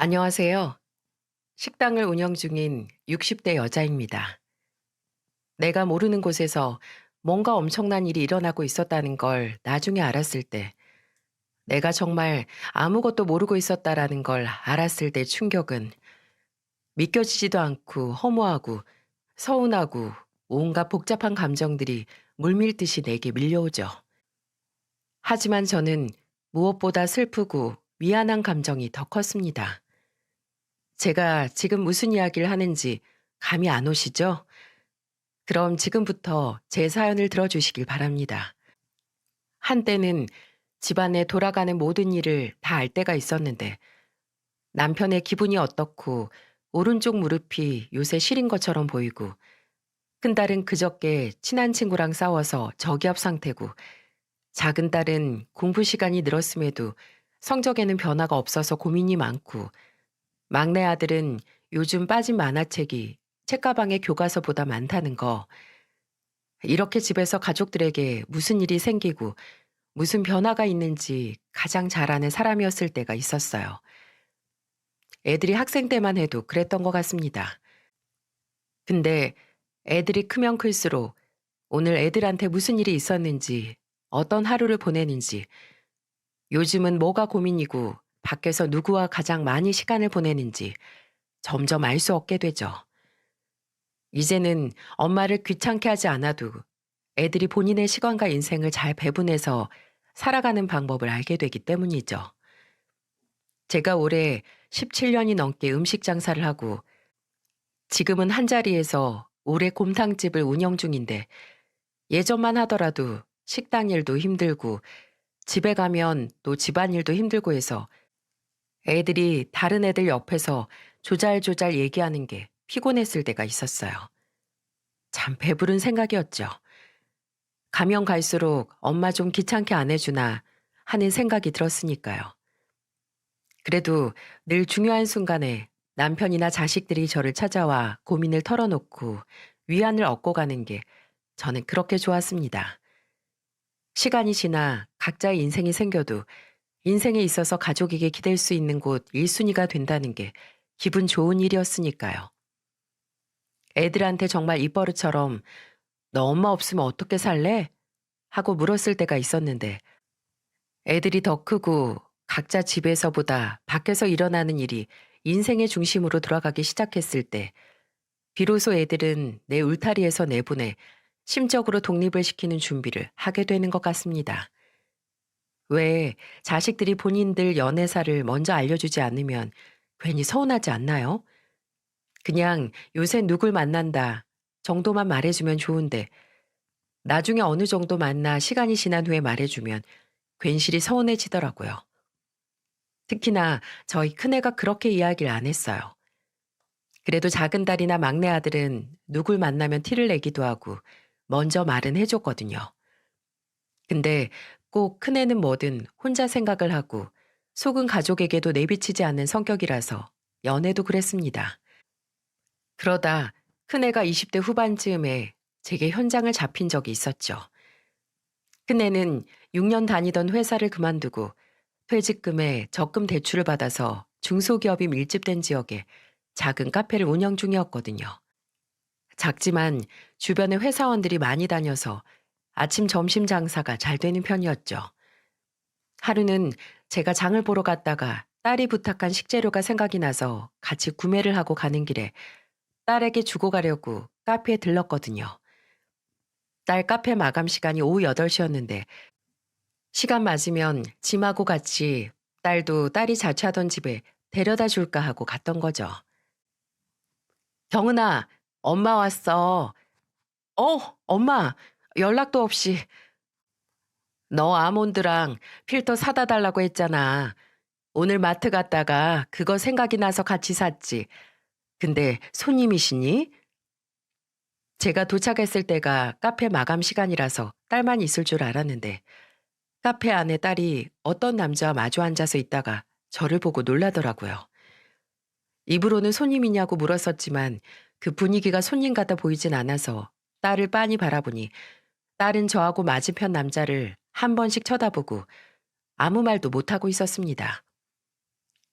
안녕하세요. 식당을 운영 중인 60대 여자입니다. 내가 모르는 곳에서 뭔가 엄청난 일이 일어나고 있었다는 걸 나중에 알았을 때, 내가 정말 아무것도 모르고 있었다라는 걸 알았을 때 충격은 믿겨지지도 않고 허무하고 서운하고 온갖 복잡한 감정들이 물밀듯이 내게 밀려오죠. 하지만 저는 무엇보다 슬프고 미안한 감정이 더 컸습니다. 제가 지금 무슨 이야기를 하는지 감이 안 오시죠? 그럼 지금부터 제 사연을 들어주시길 바랍니다. 한때는 집안에 돌아가는 모든 일을 다 알 때가 있었는데 남편의 기분이 어떻고 오른쪽 무릎이 요새 시린 것처럼 보이고 큰딸은 그저께 친한 친구랑 싸워서 저기압 상태고 작은 딸은 공부 시간이 늘었음에도 성적에는 변화가 없어서 고민이 많고 막내 아들은 요즘 빠진 만화책이 책가방에 교과서보다 많다는 거. 이렇게 집에서 가족들에게 무슨 일이 생기고 무슨 변화가 있는지 가장 잘 아는 사람이었을 때가 있었어요. 애들이 학생 때만 해도 그랬던 것 같습니다. 근데 애들이 크면 클수록 오늘 애들한테 무슨 일이 있었는지, 어떤 하루를 보내는지, 요즘은 뭐가 고민이고 밖에서 누구와 가장 많이 시간을 보내는지 점점 알 수 없게 되죠. 이제는 엄마를 귀찮게 하지 않아도 애들이 본인의 시간과 인생을 잘 배분해서 살아가는 방법을 알게 되기 때문이죠. 제가 올해 17년이 넘게 음식 장사를 하고 지금은 한자리에서 올해 곰탕집을 운영 중인데 예전만 하더라도 식당 일도 힘들고 집에 가면 또 집안일도 힘들고 해서 애들이 다른 애들 옆에서 조잘조잘 얘기하는 게 피곤했을 때가 있었어요. 참 배부른 생각이었죠. 가면 갈수록 엄마 좀 귀찮게 안 해주나 하는 생각이 들었으니까요. 그래도 늘 중요한 순간에 남편이나 자식들이 저를 찾아와 고민을 털어놓고 위안을 얻고 가는 게 저는 그렇게 좋았습니다. 시간이 지나 각자의 인생이 생겨도 인생에 있어서 가족에게 기댈 수 있는 곳 1순위가 된다는 게 기분 좋은 일이었으니까요. 애들한테 정말 입버릇처럼 너 엄마 없으면 어떻게 살래? 하고 물었을 때가 있었는데 애들이 더 크고 각자 집에서보다 밖에서 일어나는 일이 인생의 중심으로 돌아가기 시작했을 때 비로소 애들은 내 울타리에서 내보내 심적으로 독립을 시키는 준비를 하게 되는 것 같습니다. 왜 자식들이 본인들 연애사를 먼저 알려주지 않으면 괜히 서운하지 않나요? 그냥 요새 누굴 만난다 정도만 말해주면 좋은데 나중에 어느 정도 만나 시간이 지난 후에 말해주면 괜시리 서운해지더라고요. 특히나 저희 큰애가 그렇게 이야기를 안 했어요. 그래도 작은 딸이나 막내 아들은 누굴 만나면 티를 내기도 하고 먼저 말은 해줬거든요. 근데 꼭 큰애는 뭐든 혼자 생각을 하고 속은 가족에게도 내비치지 않는 성격이라서 연애도 그랬습니다. 그러다 큰애가 20대 후반쯤에 제게 현장을 잡힌 적이 있었죠. 큰애는 6년 다니던 회사를 그만두고 퇴직금에 적금 대출을 받아서 중소기업이 밀집된 지역에 작은 카페를 운영 중이었거든요. 작지만 주변에 회사원들이 많이 다녀서 아침 점심 장사가 잘 되는 편이었죠. 하루는 제가 장을 보러 갔다가 딸이 부탁한 식재료가 생각이 나서 같이 구매를 하고 가는 길에 딸에게 주고 가려고 카페에 들렀거든요. 딸 카페 마감 시간이 오후 8시였는데 시간 맞으면 짐하고 같이 딸도 딸이 자취하던 집에 데려다 줄까 하고 갔던 거죠. "경은아, 엄마 왔어." "어, 엄마." 연락도 없이 "너 아몬드랑 필터 사다 달라고 했잖아. 오늘 마트 갔다가 그거 생각이 나서 같이 샀지. 근데 손님이시니?" 제가 도착했을 때가 카페 마감 시간이라서 딸만 있을 줄 알았는데 카페 안에 딸이 어떤 남자와 마주 앉아서 있다가 저를 보고 놀라더라고요. 입으로는 손님이냐고 물었었지만 그 분위기가 손님 같아 보이진 않아서 딸을 빤히 바라보니 딸은 저하고 맞은편 남자를 한 번씩 쳐다보고 아무 말도 못하고 있었습니다.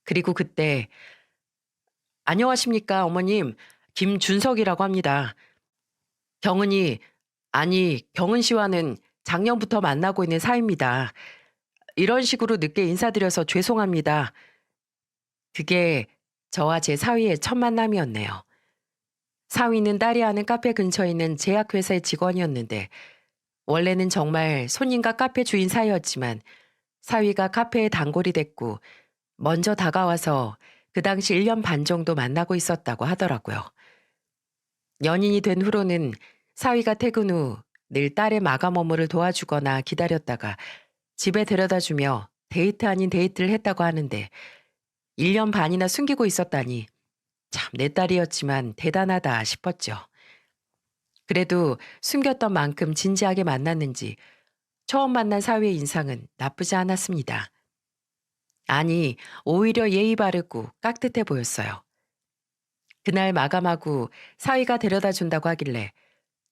그리고 그때 안녕하십니까, 어머님. 김준석이라고 합니다. 경은이, 아니, 경은 씨와는 작년부터 만나고 있는 사이입니다. 이런 식으로 늦게 인사드려서 죄송합니다. 그게 저와 제 사위의 첫 만남이었네요. 사위는 딸이 하는 카페 근처에 있는 제약회사의 직원이었는데, 원래는 정말 손님과 카페 주인 사이였지만, 사위가 카페에 단골이 됐고, 먼저 다가와서 그 당시 1년 반 정도 만나고 있었다고 하더라고요. 연인이 된 후로는 사위가 퇴근 후 늘 딸의 마감 업무를 도와주거나 기다렸다가 집에 데려다 주며 데이트 아닌 데이트를 했다고 하는데 1년 반이나 숨기고 있었다니 참 내 딸이었지만 대단하다 싶었죠. 그래도 숨겼던 만큼 진지하게 만났는지 처음 만난 사위의 인상은 나쁘지 않았습니다. 아니, 오히려 예의 바르고 깍듯해 보였어요. 그날 마감하고 사위가 데려다 준다고 하길래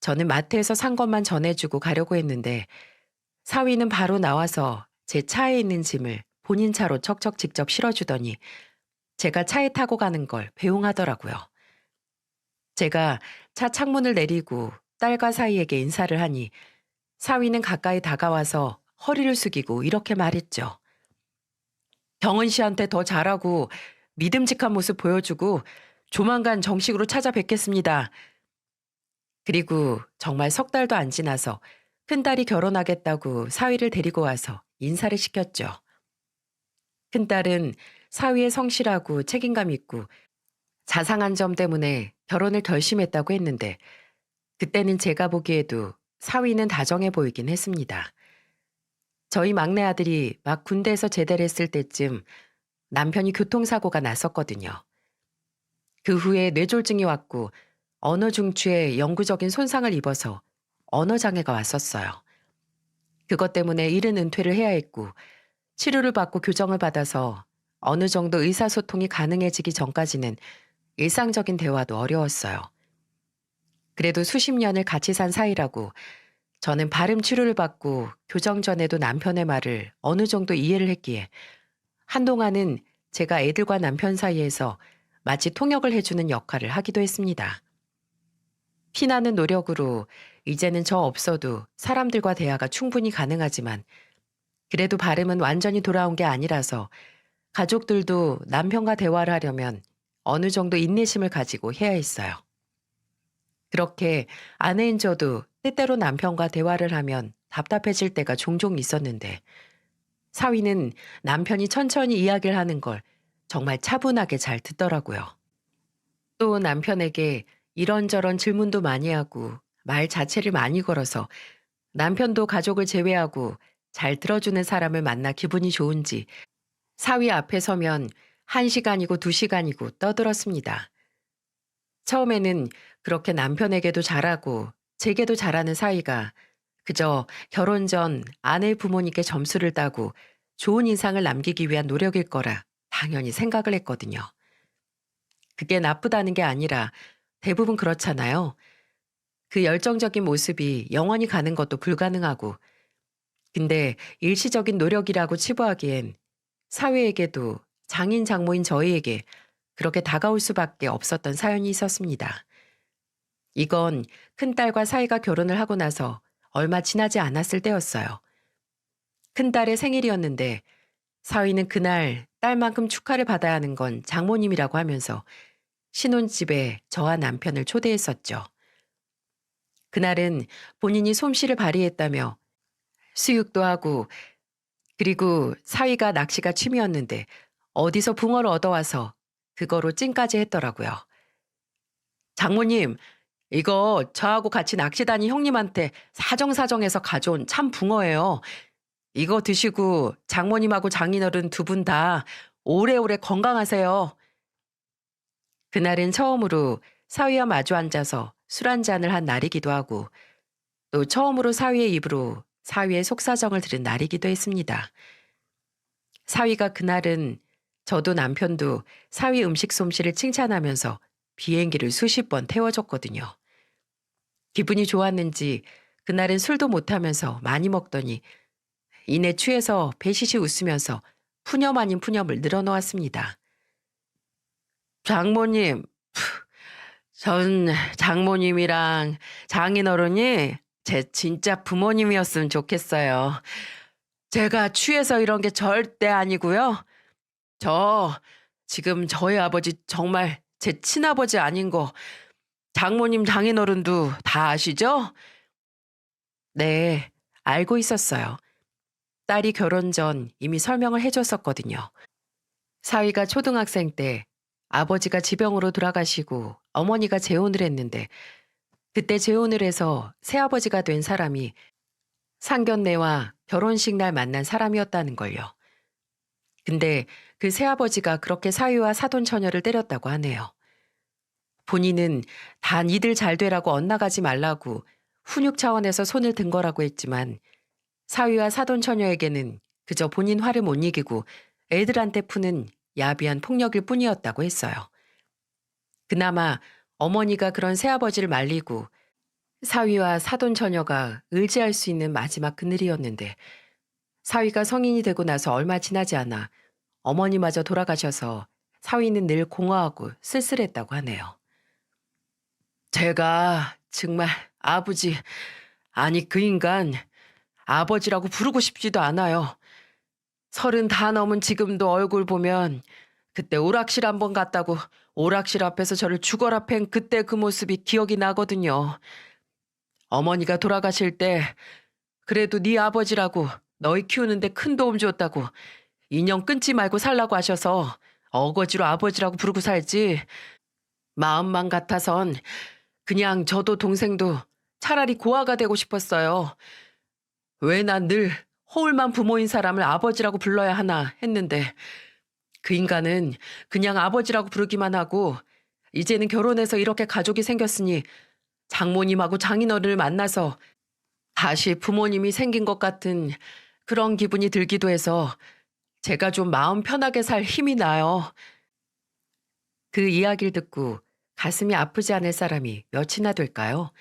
저는 마트에서 산 것만 전해주고 가려고 했는데 사위는 바로 나와서 제 차에 있는 짐을 본인 차로 척척 직접 실어주더니 제가 차에 타고 가는 걸 배웅하더라고요. 제가 차 창문을 내리고 딸과 사위에게 인사를 하니 사위는 가까이 다가와서 허리를 숙이고 이렇게 말했죠. 경은 씨한테 더 잘하고 믿음직한 모습 보여주고 조만간 정식으로 찾아뵙겠습니다. 그리고 정말 석 달도 안 지나서 큰딸이 결혼하겠다고 사위를 데리고 와서 인사를 시켰죠. 큰딸은 사위의 성실하고 책임감 있고 자상한 점 때문에 결혼을 결심했다고 했는데 그때는 제가 보기에도 사위는 다정해 보이긴 했습니다. 저희 막내 아들이 막 군대에서 제대를 했을 때쯤 남편이 교통사고가 났었거든요. 그 후에 뇌졸중이 왔고 언어 중추에 영구적인 손상을 입어서 언어 장애가 왔었어요. 그것 때문에 이른 은퇴를 해야 했고 치료를 받고 교정을 받아서 어느 정도 의사소통이 가능해지기 전까지는 일상적인 대화도 어려웠어요. 그래도 수십 년을 같이 산 사이라고 저는 발음 치료를 받고 교정 전에도 남편의 말을 어느 정도 이해를 했기에 한동안은 제가 애들과 남편 사이에서 마치 통역을 해주는 역할을 하기도 했습니다. 피나는 노력으로 이제는 저 없어도 사람들과 대화가 충분히 가능하지만 그래도 발음은 완전히 돌아온 게 아니라서 가족들도 남편과 대화를 하려면 어느 정도 인내심을 가지고 해야 했어요. 그렇게 아내인 저도 때때로 남편과 대화를 하면 답답해질 때가 종종 있었는데 사위는 남편이 천천히 이야기를 하는 걸 정말 차분하게 잘 듣더라고요. 또 남편에게 이런저런 질문도 많이 하고 말 자체를 많이 걸어서 남편도 가족을 제외하고 잘 들어주는 사람을 만나 기분이 좋은지 사위 앞에 서면 1시간이고 2시간이고 떠들었습니다. 처음에는 그렇게 남편에게도 잘하고 제게도 잘하는 사위가 그저 결혼 전 아내 부모님께 점수를 따고 좋은 인상을 남기기 위한 노력일 거라 당연히 생각을 했거든요. 그게 나쁘다는 게 아니라 대부분 그렇잖아요. 그 열정적인 모습이 영원히 가는 것도 불가능하고 근데 일시적인 노력이라고 치부하기엔 사회에게도 장인 장모인 저희에게 그렇게 다가올 수밖에 없었던 사연이 있었습니다. 이건 큰딸과 사이가 결혼을 하고 나서 얼마 지나지 않았을 때였어요. 큰딸의 생일이었는데 사위는 그날 딸만큼 축하를 받아야 하는 건 장모님이라고 하면서 신혼집에 저와 남편을 초대했었죠. 그날은 본인이 솜씨를 발휘했다며 수육도 하고 그리고 사위가 낚시가 취미였는데 어디서 붕어를 얻어와서 그거로 찜까지 했더라고요. 장모님, 이거 저하고 같이 낚시 다닌 형님한테 사정사정해서 가져온 참 붕어예요. 이거 드시고 장모님하고 장인어른 두 분 다 오래오래 건강하세요. 그날은 처음으로 사위와 마주 앉아서 술 한 잔을 한 날이기도 하고 또 처음으로 사위의 입으로 사위의 속사정을 들은 날이기도 했습니다. 사위가 그날은 저도 남편도 사위 음식 솜씨를 칭찬하면서 비행기를 수십 번 태워줬거든요. 기분이 좋았는지 그날은 술도 못하면서 많이 먹더니 이내 취해서 배시시 웃으면서 푸념 아닌 푸념을 늘어놓았습니다. 장모님, 전 장모님이랑 장인어른이 제 진짜 부모님이었으면 좋겠어요. 제가 취해서 이런 게 절대 아니고요. 저 지금 저희 아버지 정말 제 친아버지 아닌 거 장모님, 장인어른도 다 아시죠? 네, 알고 있었어요. 딸이 결혼 전 이미 설명을 해줬었거든요. 사위가 초등학생 때 아버지가 지병으로 돌아가시고 어머니가 재혼을 했는데 그때 재혼을 해서 새아버지가 된 사람이 상견례와 결혼식 날 만난 사람이었다는 걸요. 근데 그 새아버지가 그렇게 사위와 사돈 처녀를 때렸다고 하네요. 본인은 단 이들 잘 되라고 엇나가지 말라고 훈육 차원에서 손을 든 거라고 했지만 사위와 사돈 처녀에게는 그저 본인 화를 못 이기고 애들한테 푸는 야비한 폭력일 뿐이었다고 했어요. 그나마 어머니가 그런 새아버지를 말리고 사위와 사돈 처녀가 의지할 수 있는 마지막 그늘이었는데 사위가 성인이 되고 나서 얼마 지나지 않아 어머니마저 돌아가셔서 사위는 늘 공허하고 쓸쓸했다고 하네요. 제가 정말 아버지, 아니 그 인간 아버지라고 부르고 싶지도 않아요. 30 다 넘은 지금도 얼굴 보면 그때 오락실 한번 갔다고 오락실 앞에서 저를 죽어라 팬 그때 그 모습이 기억이 나거든요. 어머니가 돌아가실 때 그래도 네 아버지라고 너희 키우는데 큰 도움 줬다고 인연 끊지 말고 살라고 하셔서 어거지로 아버지라고 부르고 살지. 마음만 같아선 그냥 저도 동생도 차라리 고아가 되고 싶었어요. 왜 난 늘 허울만 부모인 사람을 아버지라고 불러야 하나 했는데 그 인간은 그냥 아버지라고 부르기만 하고 이제는 결혼해서 이렇게 가족이 생겼으니 장모님하고 장인어른을 만나서 다시 부모님이 생긴 것 같은 그런 기분이 들기도 해서 제가 좀 마음 편하게 살 힘이 나요. 그 이야기를 듣고 가슴이 아프지 않을 사람이 몇이나 될까요?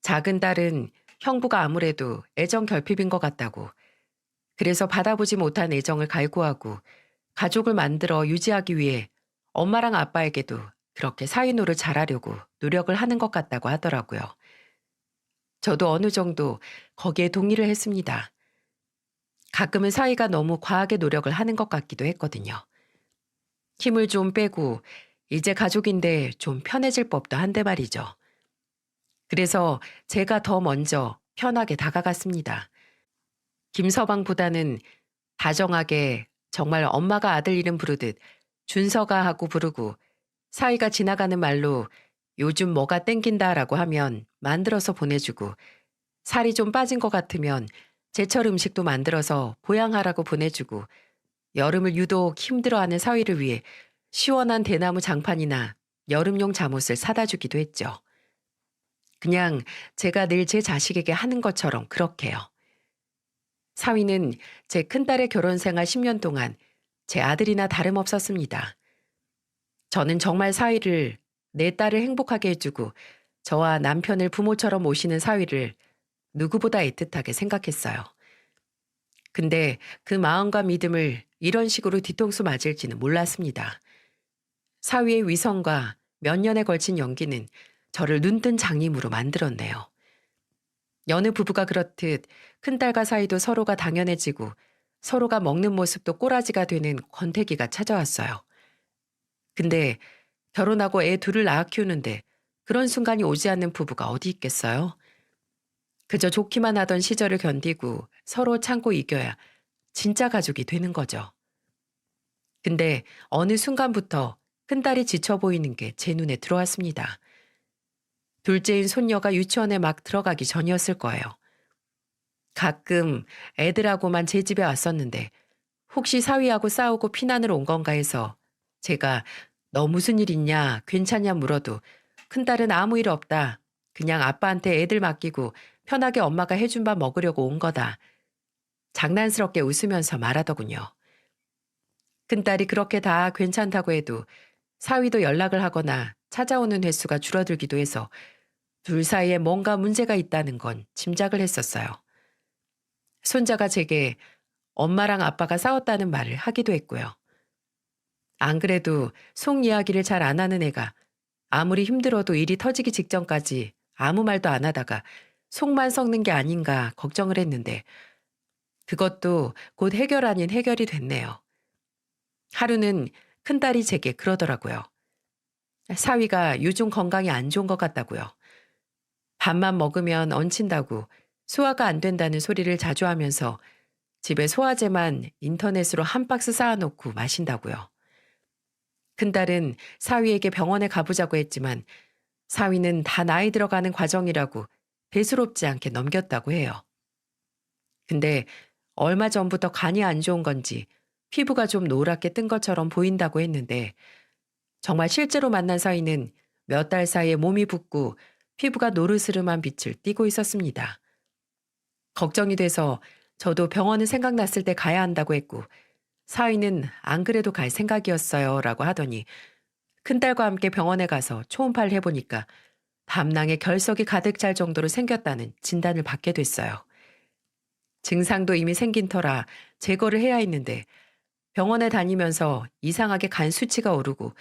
작은 딸은 형부가 아무래도 애정 결핍인 것 같다고. 그래서 받아보지 못한 애정을 갈구하고 가족을 만들어 유지하기 위해 엄마랑 아빠에게도 그렇게 사위노를 잘하려고 노력을 하는 것 같다고 하더라고요. 저도 어느 정도 거기에 동의를 했습니다. 가끔은 사위가 너무 과하게 노력을 하는 것 같기도 했거든요. 힘을 좀 빼고 이제 가족인데 좀 편해질 법도 한데 말이죠. 그래서 제가 더 먼저 편하게 다가갔습니다. 김서방보다는 다정하게 정말 엄마가 아들 이름 부르듯 준서가 하고 부르고 사위가 지나가는 말로 요즘 뭐가 땡긴다라고 하면 만들어서 보내주고 살이 좀 빠진 것 같으면 제철 음식도 만들어서 보양하라고 보내주고 여름을 유독 힘들어하는 사위를 위해 시원한 대나무 장판이나 여름용 잠옷을 사다 주기도 했죠. 그냥 제가 늘 제 자식에게 하는 것처럼 그렇게요. 사위는 제 큰딸의 결혼 생활 10년 동안 제 아들이나 다름없었습니다. 저는 정말 사위를 내 딸을 행복하게 해주고 저와 남편을 부모처럼 모시는 사위를 누구보다 애틋하게 생각했어요. 근데 그 마음과 믿음을 이런 식으로 뒤통수 맞을지는 몰랐습니다. 사위의 위선과 몇 년에 걸친 연기는 저를 눈뜬 장님으로 만들었네요. 여느 부부가 그렇듯 큰딸과 사이도 서로가 당연해지고 서로가 먹는 모습도 꼬라지가 되는 권태기가 찾아왔어요. 근데 결혼하고 애 둘을 낳아 키우는데 그런 순간이 오지 않는 부부가 어디 있겠어요? 그저 좋기만 하던 시절을 견디고 서로 참고 이겨야 진짜 가족이 되는 거죠. 근데 어느 순간부터 큰딸이 지쳐 보이는 게 제 눈에 들어왔습니다. 둘째인 손녀가 유치원에 막 들어가기 전이었을 거예요. 가끔 애들하고만 제 집에 왔었는데 혹시 사위하고 싸우고 피난을 온 건가 해서 제가 너 무슨 일 있냐 괜찮냐 물어도 큰딸은 아무 일 없다. 그냥 아빠한테 애들 맡기고 편하게 엄마가 해준 밥 먹으려고 온 거다. 장난스럽게 웃으면서 말하더군요. 큰딸이 그렇게 다 괜찮다고 해도 사위도 연락을 하거나 찾아오는 횟수가 줄어들기도 해서 둘 사이에 뭔가 문제가 있다는 건 짐작을 했었어요. 손자가 제게 엄마랑 아빠가 싸웠다는 말을 하기도 했고요. 안 그래도 속 이야기를 잘 안 하는 애가 아무리 힘들어도 일이 터지기 직전까지 아무 말도 안 하다가 속만 썩는 게 아닌가 걱정을 했는데 그것도 곧 해결 아닌 해결이 됐네요. 하루는 큰딸이 제게 그러더라고요. 사위가 요즘 건강이 안 좋은 것 같다고요. 밥만 먹으면 얹힌다고 소화가 안 된다는 소리를 자주 하면서 집에 소화제만 인터넷으로 한 박스 쌓아놓고 마신다고요. 큰딸은 사위에게 병원에 가보자고 했지만 사위는 다 나이 들어가는 과정이라고 대수롭지 않게 넘겼다고 해요. 근데 얼마 전부터 간이 안 좋은 건지 피부가 좀 노랗게 뜬 것처럼 보인다고 했는데 정말 실제로 만난 사위는 몇 달 사이에 몸이 붓고 피부가 노르스름한 빛을 띠고 있었습니다. 걱정이 돼서 저도 병원을 생각났을 때 가야 한다고 했고 사위는 안 그래도 갈 생각이었어요 라고 하더니 큰딸과 함께 병원에 가서 초음파를 해보니까 담낭에 결석이 가득 찰 정도로 생겼다는 진단을 받게 됐어요. 증상도 이미 생긴 터라 제거를 해야 했는데 병원에 다니면서 이상하게 간 수치가 오르고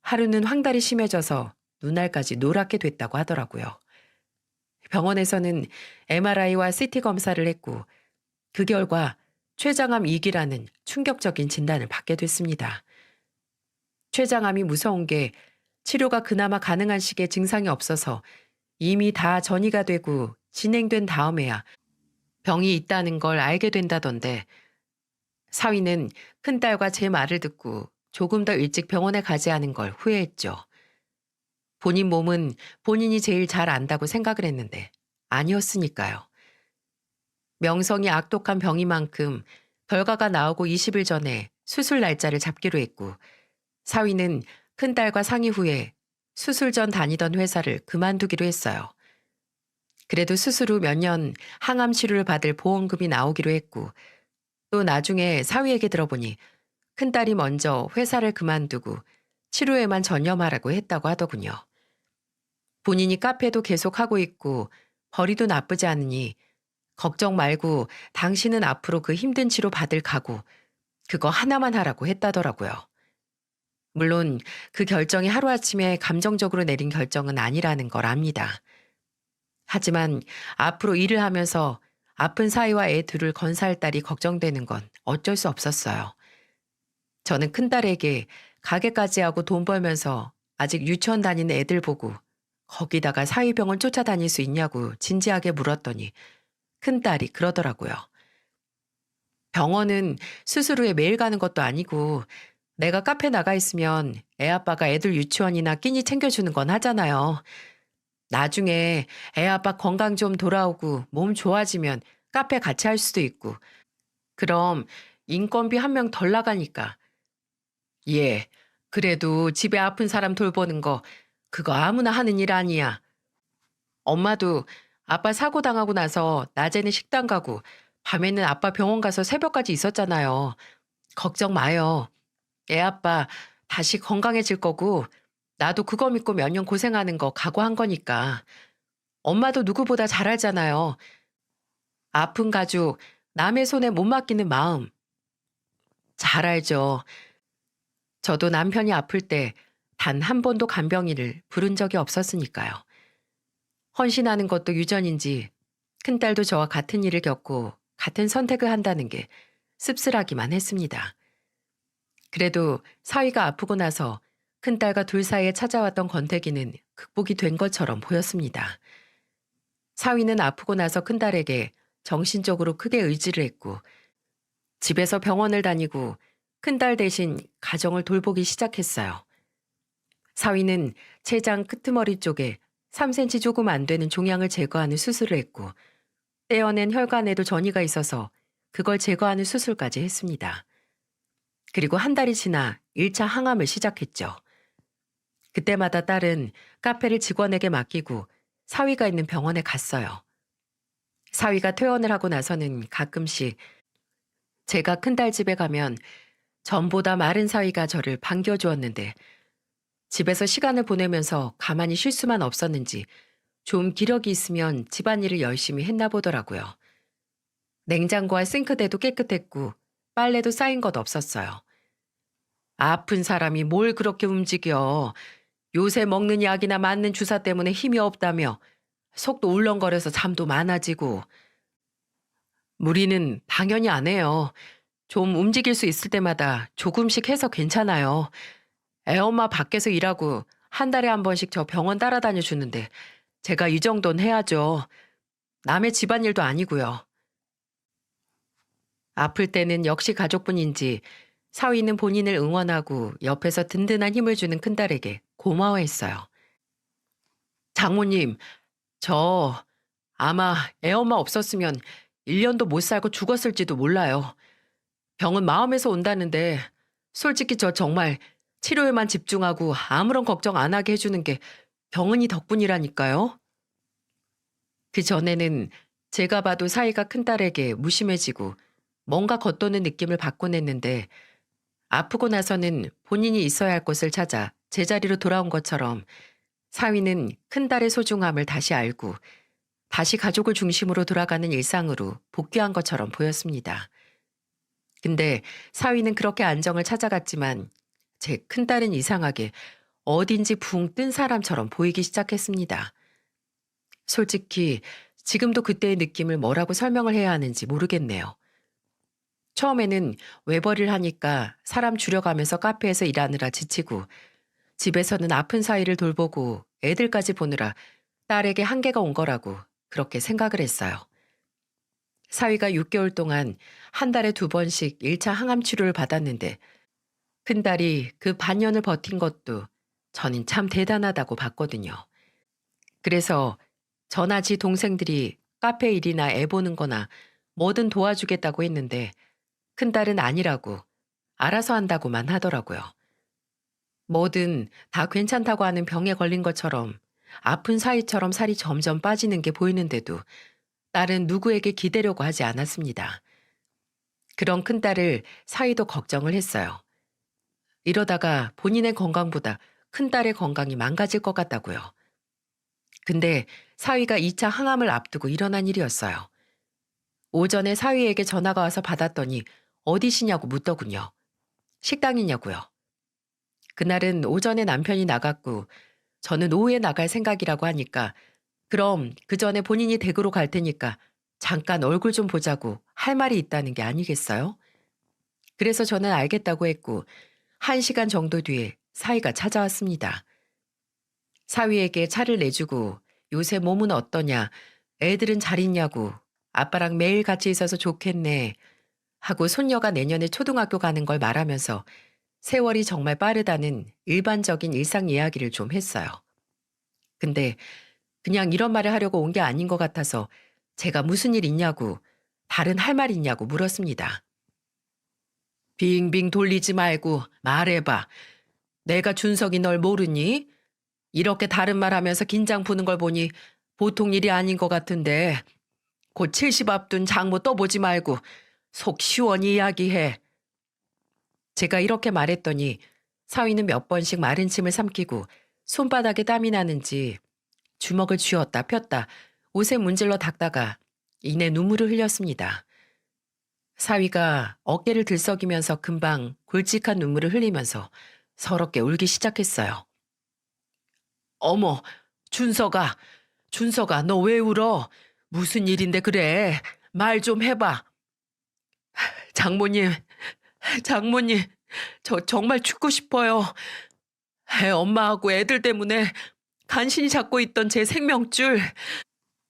하루는 황달이 심해져서 눈알까지 노랗게 됐다고 하더라고요. 병원에서는 MRI와 CT 검사를 했고 그 결과 췌장암 2기라는 충격적인 진단을 받게 됐습니다. 췌장암이 무서운 게 치료가 그나마 가능한 시기에 증상이 없어서 이미 다 전이가 되고 진행된 다음에야 병이 있다는 걸 알게 된다던데 사위는 큰딸과 제 말을 듣고 조금 더 일찍 병원에 가지 않은 걸 후회했죠. 본인 몸은 본인이 제일 잘 안다고 생각을 했는데 아니었으니까요. 명성이 악독한 병인 만큼 결과가 나오고 20일 전에 수술 날짜를 잡기로 했고 사위는 큰딸과 상의 후에 수술 전 다니던 회사를 그만두기로 했어요. 그래도 수술 후 몇 년 항암 치료를 받을 보험금이 나오기로 했고 또 나중에 사위에게 들어보니 큰딸이 먼저 회사를 그만두고 치료에만 전념하라고 했다고 하더군요. 본인이 카페도 계속 하고 있고 벌이도 나쁘지 않으니 걱정 말고 당신은 앞으로 그 힘든 치료 받을 각오 그거 하나만 하라고 했다더라고요. 물론 그 결정이 하루아침에 감정적으로 내린 결정은 아니라는 걸 압니다. 하지만 앞으로 일을 하면서 아픈 사위와 애 둘을 건사할 딸이 걱정되는 건 어쩔 수 없었어요. 저는 큰딸에게 가게까지 하고 돈 벌면서 아직 유치원 다니는 애들 보고 거기다가 사위병원 쫓아다닐 수 있냐고 진지하게 물었더니 큰딸이 그러더라고요. 병원은 수술 후에 매일 가는 것도 아니고 내가 카페 나가 있으면 애 아빠가 애들 유치원이나 끼니 챙겨주는 건 하잖아요. 나중에 애 아빠 건강 좀 돌아오고 몸 좋아지면 카페 같이 할 수도 있고 그럼 인건비 한 명 덜 나가니까. 예, 그래도 집에 아픈 사람 돌보는 거 그거 아무나 하는 일 아니야. 엄마도 아빠 사고 당하고 나서 낮에는 식당 가고 밤에는 아빠 병원 가서 새벽까지 있었잖아요. 걱정 마요. 애 아빠 다시 건강해질 거고 나도 그거 믿고 몇 년 고생하는 거 각오한 거니까. 엄마도 누구보다 잘 알잖아요. 아픈 가족 남의 손에 못 맡기는 마음. 잘 알죠. 저도 남편이 아플 때 단 한 번도 간병인을 부른 적이 없었으니까요. 헌신하는 것도 유전인지 큰딸도 저와 같은 일을 겪고 같은 선택을 한다는 게 씁쓸하기만 했습니다. 그래도 사위가 아프고 나서 큰딸과 둘 사이에 찾아왔던 권태기는 극복이 된 것처럼 보였습니다. 사위는 아프고 나서 큰딸에게 정신적으로 크게 의지를 했고 집에서 병원을 다니고 큰딸 대신 가정을 돌보기 시작했어요. 사위는 췌장 끄트머리 쪽에 3cm 조금 안 되는 종양을 제거하는 수술을 했고 떼어낸 혈관에도 전이가 있어서 그걸 제거하는 수술까지 했습니다. 그리고 한 달이 지나 1차 항암을 시작했죠. 그때마다 딸은 카페를 직원에게 맡기고 사위가 있는 병원에 갔어요. 사위가 퇴원을 하고 나서는 가끔씩 제가 큰딸 집에 가면 전보다 마른 사위가 저를 반겨주었는데 집에서 시간을 보내면서 가만히 쉴 수만 없었는지 좀 기력이 있으면 집안일을 열심히 했나 보더라고요. 냉장고와 싱크대도 깨끗했고 빨래도 쌓인 것 없었어요. 아픈 사람이 뭘 그렇게 움직여. 요새 먹는 약이나 맞는 주사 때문에 힘이 없다며 속도 울렁거려서 잠도 많아지고. 무리는 당연히 안 해요. 좀 움직일 수 있을 때마다 조금씩 해서 괜찮아요. 애엄마 밖에서 일하고 한 달에 한 번씩 저 병원 따라다녀 주는데 제가 이 정도는 해야죠. 남의 집안일도 아니고요. 아플 때는 역시 가족뿐인지 사위는 본인을 응원하고 옆에서 든든한 힘을 주는 큰딸에게 고마워했어요. 장모님, 저 아마 애엄마 없었으면 1년도 못 살고 죽었을지도 몰라요. 병은 마음에서 온다는데 솔직히 저 정말 치료에만 집중하고 아무런 걱정 안 하게 해주는 게 병은이 덕분이라니까요. 그 전에는 제가 봐도 사이가 큰딸에게 무심해지고 뭔가 겉도는 느낌을 받곤 했는데 아프고 나서는 본인이 있어야 할 곳을 찾아 제자리로 돌아온 것처럼 사위는 큰딸의 소중함을 다시 알고 다시 가족을 중심으로 돌아가는 일상으로 복귀한 것처럼 보였습니다. 근데 사위는 그렇게 안정을 찾아갔지만 제 큰딸은 이상하게 어딘지 붕 뜬 사람처럼 보이기 시작했습니다. 솔직히 지금도 그때의 느낌을 뭐라고 설명을 해야 하는지 모르겠네요. 처음에는 외벌이를 하니까 사람 줄여가면서 카페에서 일하느라 지치고 집에서는 아픈 사위를 돌보고 애들까지 보느라 딸에게 한계가 온 거라고 그렇게 생각을 했어요. 사위가 6개월 동안 한 달에 2번씩 1차 항암 치료를 받았는데 큰딸이 그 반년을 버틴 것도 저는 참 대단하다고 봤거든요. 그래서 저나 지 동생들이 카페 일이나 애 보는 거나 뭐든 도와주겠다고 했는데 큰딸은 아니라고 알아서 한다고만 하더라고요. 뭐든 다 괜찮다고 하는 병에 걸린 것처럼 아픈 사이처럼 살이 점점 빠지는 게 보이는데도 딸은 누구에게 기대려고 하지 않았습니다. 그런 큰딸을 사이도 걱정을 했어요. 이러다가 본인의 건강보다 큰딸의 건강이 망가질 것 같다고요. 근데 사위가 2차 항암을 앞두고 일어난 일이었어요. 오전에 사위에게 전화가 와서 받았더니 어디시냐고 묻더군요. 식당이냐고요. 그날은 오전에 남편이 나갔고 저는 오후에 나갈 생각이라고 하니까 그럼 그 전에 본인이 댁으로 갈 테니까 잠깐 얼굴 좀 보자고 할 말이 있다는 게 아니겠어요? 그래서 저는 알겠다고 했고 1시간 정도 뒤에 사위가 찾아왔습니다. 사위에게 차를 내주고 요새 몸은 어떠냐, 애들은 잘 있냐고 아빠랑 매일 같이 있어서 좋겠네 하고 손녀가 내년에 초등학교 가는 걸 말하면서 세월이 정말 빠르다는 일반적인 일상 이야기를 좀 했어요. 근데 그냥 이런 말을 하려고 온 게 아닌 것 같아서 제가 무슨 일 있냐고, 다른 할 말 있냐고 물었습니다. 빙빙 돌리지 말고 말해봐. 내가 준석이 널 모르니? 이렇게 다른 말 하면서 긴장 푸는 걸 보니 보통 일이 아닌 것 같은데 곧 70 앞둔 장모 떠보지 말고 속 시원히 이야기해. 제가 이렇게 말했더니 사위는 몇 번씩 마른 침을 삼키고 손바닥에 땀이 나는지 주먹을 쥐었다 폈다 옷에 문질러 닦다가 이내 눈물을 흘렸습니다. 사위가 어깨를 들썩이면서 금방 굵직한 눈물을 흘리면서 서럽게 울기 시작했어요. 어머, 준서가, 준서가 너 왜 울어? 무슨 일인데 그래? 말 좀 해봐. 장모님, 장모님, 저 정말 죽고 싶어요. 애 엄마하고 애들 때문에 간신히 잡고 있던 제 생명줄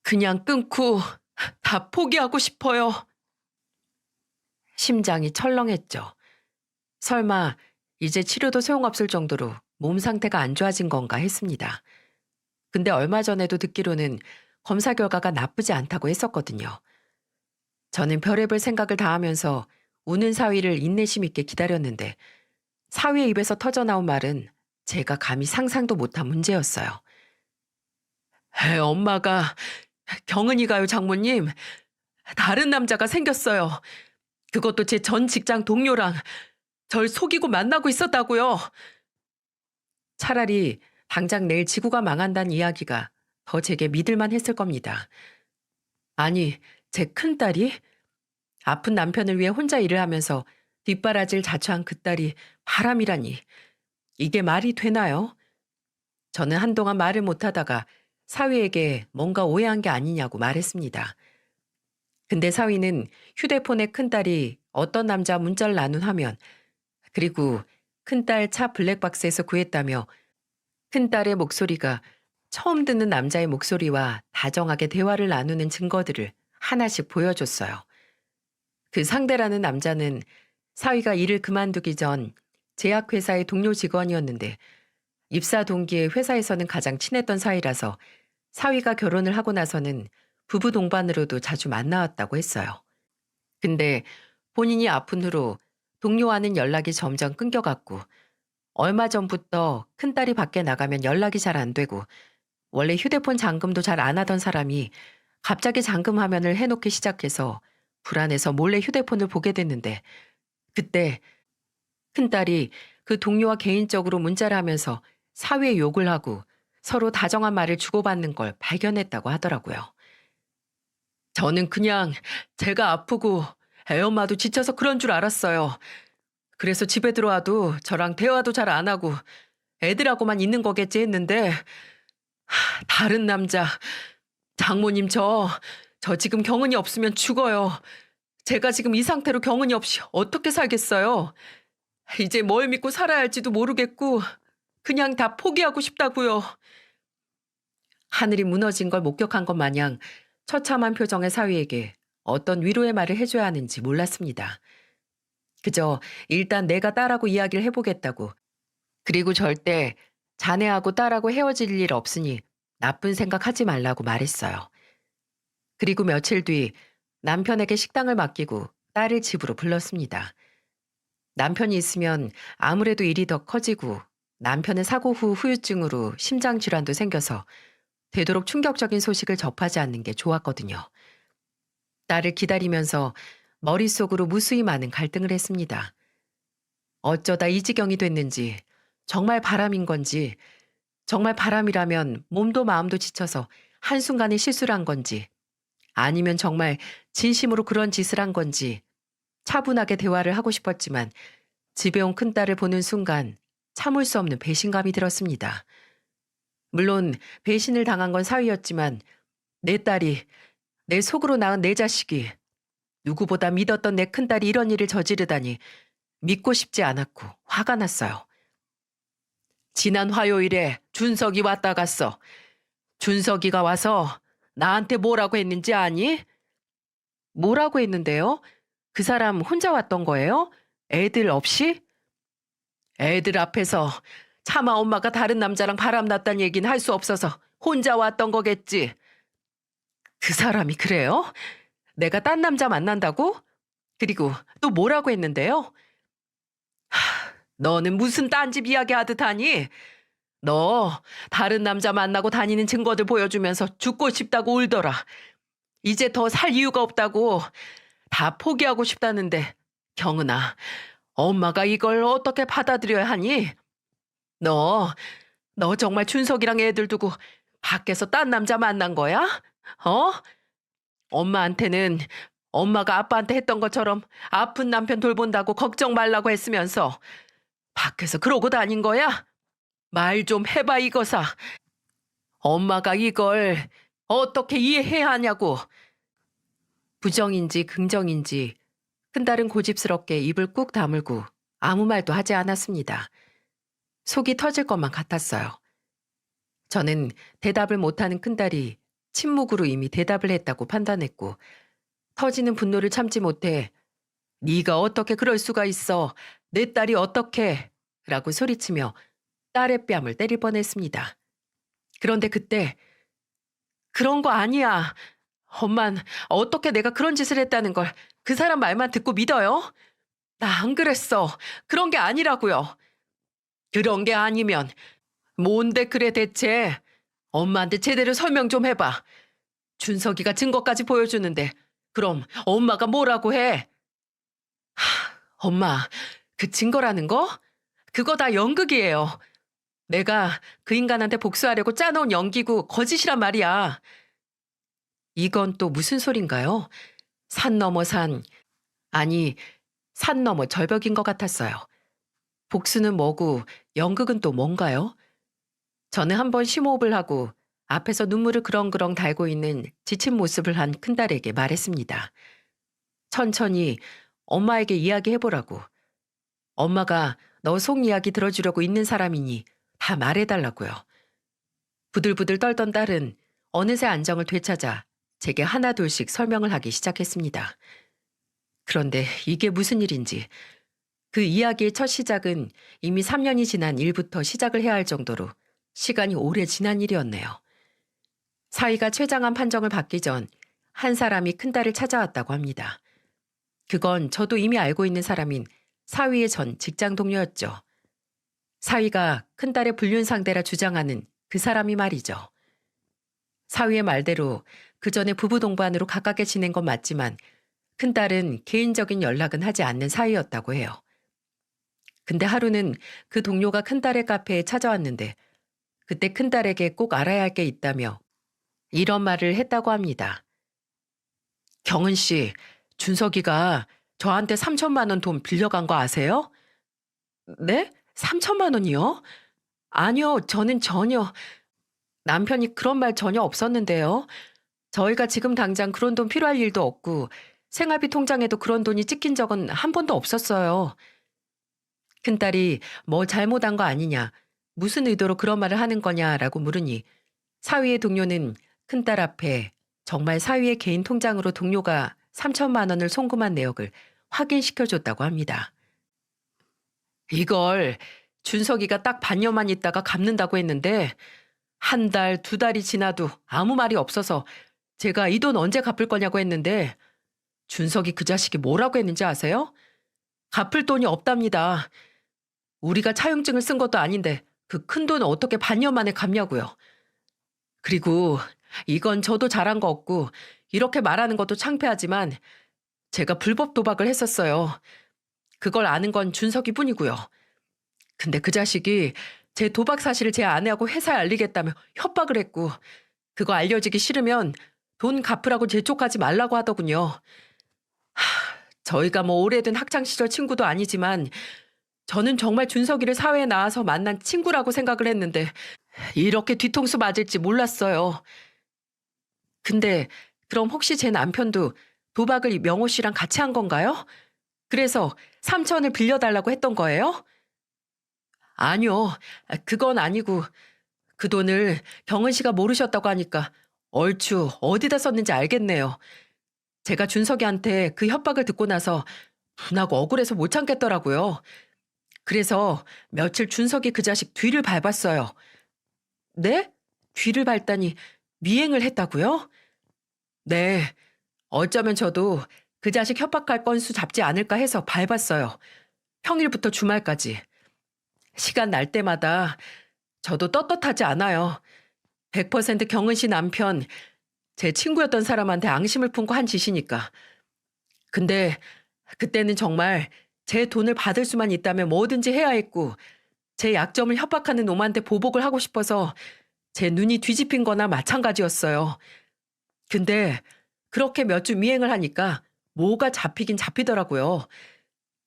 그냥 끊고 다 포기하고 싶어요. 심장이 철렁했죠. 설마 이제 치료도 소용없을 정도로 몸 상태가 안 좋아진 건가 했습니다. 근데 얼마 전에도 듣기로는 검사 결과가 나쁘지 않다고 했었거든요. 저는 별의별 생각을 다 하면서 우는 사위를 인내심 있게 기다렸는데 사위의 입에서 터져나온 말은 제가 감히 상상도 못한 문제였어요. 엄마가 경은이가요, 장모님. 다른 남자가 생겼어요. 그것도 제 전 직장 동료랑 절 속이고 만나고 있었다고요. 차라리 당장 내일 지구가 망한다는 이야기가 더 제게 믿을만 했을 겁니다. 아니, 제 큰딸이 아픈 남편을 위해 혼자 일을 하면서 뒷바라지를 자초한 그 딸이 바람이라니 이게 말이 되나요? 저는 한동안 말을 못하다가 사위에게 뭔가 오해한 게 아니냐고 말했습니다. 근데 사위는 휴대폰에 큰딸이 어떤 남자 문자를 나눈 화면, 그리고 큰딸 차 블랙박스에서 구했다며 큰딸의 목소리가 처음 듣는 남자의 목소리와 다정하게 대화를 나누는 증거들을 하나씩 보여줬어요. 그 상대라는 남자는 사위가 일을 그만두기 전 제약회사의 동료 직원이었는데 입사 동기에 회사에서는 가장 친했던 사이라서 사위가 결혼을 하고 나서는 부부 동반으로도 자주 만나왔다고 했어요. 근데 본인이 아픈 후로 동료와는 연락이 점점 끊겨갔고 얼마 전부터 큰딸이 밖에 나가면 연락이 잘 안 되고 원래 휴대폰 잠금도 잘 안 하던 사람이 갑자기 잠금 화면을 해놓기 시작해서 불안해서 몰래 휴대폰을 보게 됐는데 그때 큰딸이 그 동료와 개인적으로 문자를 하면서 사위에 욕을 하고 서로 다정한 말을 주고받는 걸 발견했다고 하더라고요. 저는 그냥 제가 아프고 애엄마도 지쳐서 그런 줄 알았어요. 그래서 집에 들어와도 저랑 대화도 잘 안 하고 애들하고만 있는 거겠지 했는데 다른 남자, 장모님 저 지금 경은이 없으면 죽어요. 제가 지금 이 상태로 경은이 없이 어떻게 살겠어요? 이제 뭘 믿고 살아야 할지도 모르겠고 그냥 다 포기하고 싶다고요. 하늘이 무너진 걸 목격한 것 마냥 처참한 표정의 사위에게 어떤 위로의 말을 해줘야 하는지 몰랐습니다. 그저 일단 내가 딸하고 이야기를 해보겠다고. 그리고 절대 자네하고 딸하고 헤어질 일 없으니 나쁜 생각하지 말라고 말했어요. 그리고 며칠 뒤 남편에게 식당을 맡기고 딸을 집으로 불렀습니다. 남편이 있으면 아무래도 일이 더 커지고 남편은 사고 후 후유증으로 심장 질환도 생겨서 되도록 충격적인 소식을 접하지 않는 게 좋았거든요. 딸을 기다리면서 머릿속으로 무수히 많은 갈등을 했습니다. 어쩌다 이 지경이 됐는지, 정말 바람인 건지, 정말 바람이라면 몸도 마음도 지쳐서 한순간에 실수를 한 건지, 아니면 정말 진심으로 그런 짓을 한 건지 차분하게 대화를 하고 싶었지만 집에 온 큰딸을 보는 순간 참을 수 없는 배신감이 들었습니다. 물론 배신을 당한 건 사위였지만 내 딸이, 내 속으로 낳은 내 자식이, 누구보다 믿었던 내 큰딸이 이런 일을 저지르다니 믿고 싶지 않았고 화가 났어요. 지난 화요일에 준석이 왔다 갔어. 준석이가 와서 나한테 뭐라고 했는지 아니? 뭐라고 했는데요? 그 사람 혼자 왔던 거예요? 애들 없이? 애들 앞에서 차마 엄마가 다른 남자랑 바람났다는 얘기는 할 수 없어서 혼자 왔던 거겠지. 그 사람이 그래요? 내가 딴 남자 만난다고? 그리고 또 뭐라고 했는데요? 너는 무슨 딴집 이야기 하듯 하니? 너 다른 남자 만나고 다니는 증거들 보여주면서 죽고 싶다고 울더라. 이제 더 살 이유가 없다고 다 포기하고 싶다는데 경은아, 엄마가 이걸 어떻게 받아들여야 하니? 너, 너 정말 준석이랑 애들 두고 밖에서 딴 남자 만난 거야? 어? 엄마한테는 엄마가 아빠한테 했던 것처럼 아픈 남편 돌본다고 걱정 말라고 했으면서 밖에서 그러고 다닌 거야? 말 좀 해봐 이거사. 엄마가 이걸 어떻게 이해해야 하냐고. 부정인지 긍정인지 큰딸은 고집스럽게 입을 꾹 다물고 아무 말도 하지 않았습니다. 속이 터질 것만 같았어요. 저는 대답을 못하는 큰딸이 침묵으로 이미 대답을 했다고 판단했고 터지는 분노를 참지 못해 네가 어떻게 그럴 수가 있어. 내 딸이 어떻게 라고 소리치며 딸의 뺨을 때릴 뻔했습니다. 그런데 그때 그런 거 아니야. 엄만 어떻게 내가 그런 짓을 했다는 걸 그 사람 말만 듣고 믿어요? 나 안 그랬어. 그런 게 아니라고요. 그런 게 아니면 뭔데 그래 대체. 엄마한테 제대로 설명 좀 해봐. 준석이가 증거까지 보여주는데 그럼 엄마가 뭐라고 해? 엄마, 그 증거라는 거? 그거 다 연극이에요. 내가 그 인간한테 복수하려고 짜놓은 연기고 거짓이란 말이야. 이건 또 무슨 소린가요? 산 넘어 산, 아니 산 너머 절벽인 것 같았어요. 복수는 뭐고 연극은 또 뭔가요? 저는 한번 심호흡을 하고 앞에서 눈물을 그렁그렁 달고 있는 지친 모습을 한 큰딸에게 말했습니다. 천천히 엄마에게 이야기해보라고. 엄마가 너 속 이야기 들어주려고 있는 사람이니 다 말해달라고요. 부들부들 떨던 딸은 어느새 안정을 되찾아 제게 하나둘씩 설명을 하기 시작했습니다. 그런데 이게 무슨 일인지 그 이야기의 첫 시작은 이미 3년이 지난 일부터 시작을 해야 할 정도로 시간이 오래 지난 일이었네요. 사위가 최장한 판정을 받기 전 한 사람이 큰딸을 찾아왔다고 합니다. 그건 저도 이미 알고 있는 사람인 사위의 전 직장 동료였죠. 사위가 큰딸의 불륜 상대라 주장하는 그 사람이 말이죠. 사위의 말대로 그 전에 부부 동반으로 가깝게 지낸 건 맞지만 큰딸은 개인적인 연락은 하지 않는 사이였다고 해요. 근데 하루는 그 동료가 큰딸의 카페에 찾아왔는데 그때 큰딸에게 꼭 알아야 할 게 있다며 이런 말을 했다고 합니다. 경은 씨, 준석이가 저한테 3천만 원 돈 빌려간 거 아세요? 네? 3천만 원이요? 아니요, 저는 전혀. 남편이 그런 말 전혀 없었는데요. 저희가 지금 당장 그런 돈 필요할 일도 없고 생활비 통장에도 그런 돈이 찍힌 적은 한 번도 없었어요. 큰딸이 뭐 잘못한 거 아니냐, 무슨 의도로 그런 말을 하는 거냐라고 물으니 사위의 동료는 큰딸 앞에 정말 사위의 개인 통장으로 동료가 3천만 원을 송금한 내역을 확인시켜줬다고 합니다. 이걸 준석이가 딱 반년만 있다가 갚는다고 했는데 한 달, 두 달이 지나도 아무 말이 없어서 제가 이 돈 언제 갚을 거냐고 했는데 준석이 그 자식이 뭐라고 했는지 아세요? 갚을 돈이 없답니다. 우리가 차용증을 쓴 것도 아닌데 그 큰 돈을 어떻게 반년 만에 갚냐고요. 그리고 이건 저도 잘한 거 없고 이렇게 말하는 것도 창피하지만 제가 불법 도박을 했었어요. 그걸 아는 건 준석이 뿐이고요. 근데 그 자식이 제 도박 사실을 제 아내하고 회사에 알리겠다며 협박을 했고 그거 알려지기 싫으면 돈 갚으라고 재촉하지 말라고 하더군요. 저희가 뭐 오래된 학창시절 친구도 아니지만 저는 정말 준석이를 사회에 나와서 만난 친구라고 생각을 했는데 이렇게 뒤통수 맞을지 몰랐어요. 근데 그럼 혹시 제 남편도 도박을 명호 씨랑 같이 한 건가요? 그래서 3천을 빌려달라고 했던 거예요? 아니요. 그건 아니고 그 돈을 경은 씨가 모르셨다고 하니까 얼추 어디다 썼는지 알겠네요. 제가 준석이한테 그 협박을 듣고 나서 분하고 억울해서 못 참겠더라고요. 그래서 며칠 준석이 그 자식 뒤를 밟았어요. 네? 뒤를 밟다니 미행을 했다고요? 네. 어쩌면 저도 그 자식 협박할 건수 잡지 않을까 해서 밟았어요. 평일부터 주말까지. 시간 날 때마다 저도 떳떳하지 않아요. 100% 경은 씨 남편, 제 친구였던 사람한테 앙심을 품고 한 짓이니까. 근데 그때는 정말 제 돈을 받을 수만 있다면 뭐든지 해야 했고 제 약점을 협박하는 놈한테 보복을 하고 싶어서 제 눈이 뒤집힌 거나 마찬가지였어요. 근데 그렇게 몇 주 미행을 하니까 뭐가 잡히긴 잡히더라고요.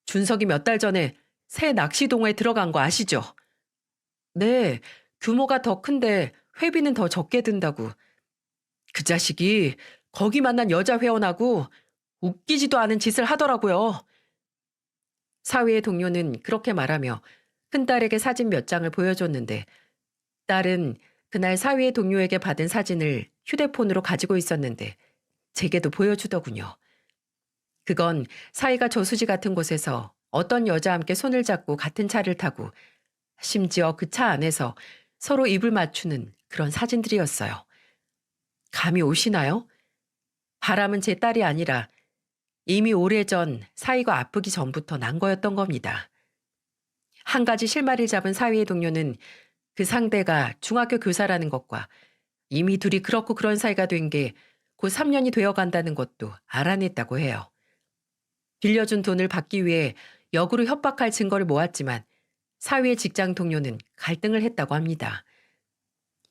준석이 몇 달 전에 새 낚시동호회 들어간 거 아시죠? 네, 규모가 더 큰데 회비는 더 적게 든다고. 그 자식이 거기 만난 여자 회원하고 웃기지도 않은 짓을 하더라고요. 사위의 동료는 그렇게 말하며 큰딸에게 사진 몇 장을 보여줬는데 딸은 그날 사위의 동료에게 받은 사진을 휴대폰으로 가지고 있었는데 제게도 보여주더군요. 그건 사위가 저수지 같은 곳에서 어떤 여자와 함께 손을 잡고 같은 차를 타고 심지어 그 차 안에서 서로 입을 맞추는 그런 사진들이었어요. 감이 오시나요? 바람은 제 딸이 아니라 이미 오래전 사위가 아프기 전부터 난 거였던 겁니다. 한 가지 실마리를 잡은 사위의 동료는 그 상대가 중학교 교사라는 것과 이미 둘이 그렇고 그런 사이가 된 게 곧 3년이 되어 간다는 것도 알아냈다고 해요. 빌려준 돈을 받기 위해 역으로 협박할 증거를 모았지만 사위의 직장 동료는 갈등을 했다고 합니다.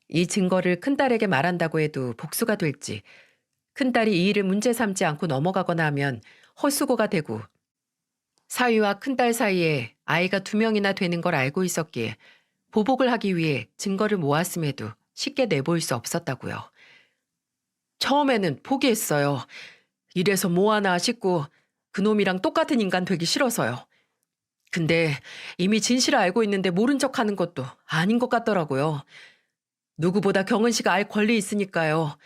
이 증거를 큰딸에게 말한다고 해도 복수가 될지, 큰딸이 이 일을 문제 삼지 않고 넘어가거나 하면 헛수고가 되고 사위와 큰딸 사이에 아이가 2명이나 되는 걸 알고 있었기에 보복을 하기 위해 증거를 모았음에도 쉽게 내보일 수 없었다고요. 처음에는 포기했어요. 이래서 뭐하나 싶고 그놈이랑 똑같은 인간 되기 싫어서요. 근데 이미 진실을 알고 있는데 모른 척하는 것도 아닌 것 같더라고요. 누구보다 경은 씨가 알 권리 있으니까요.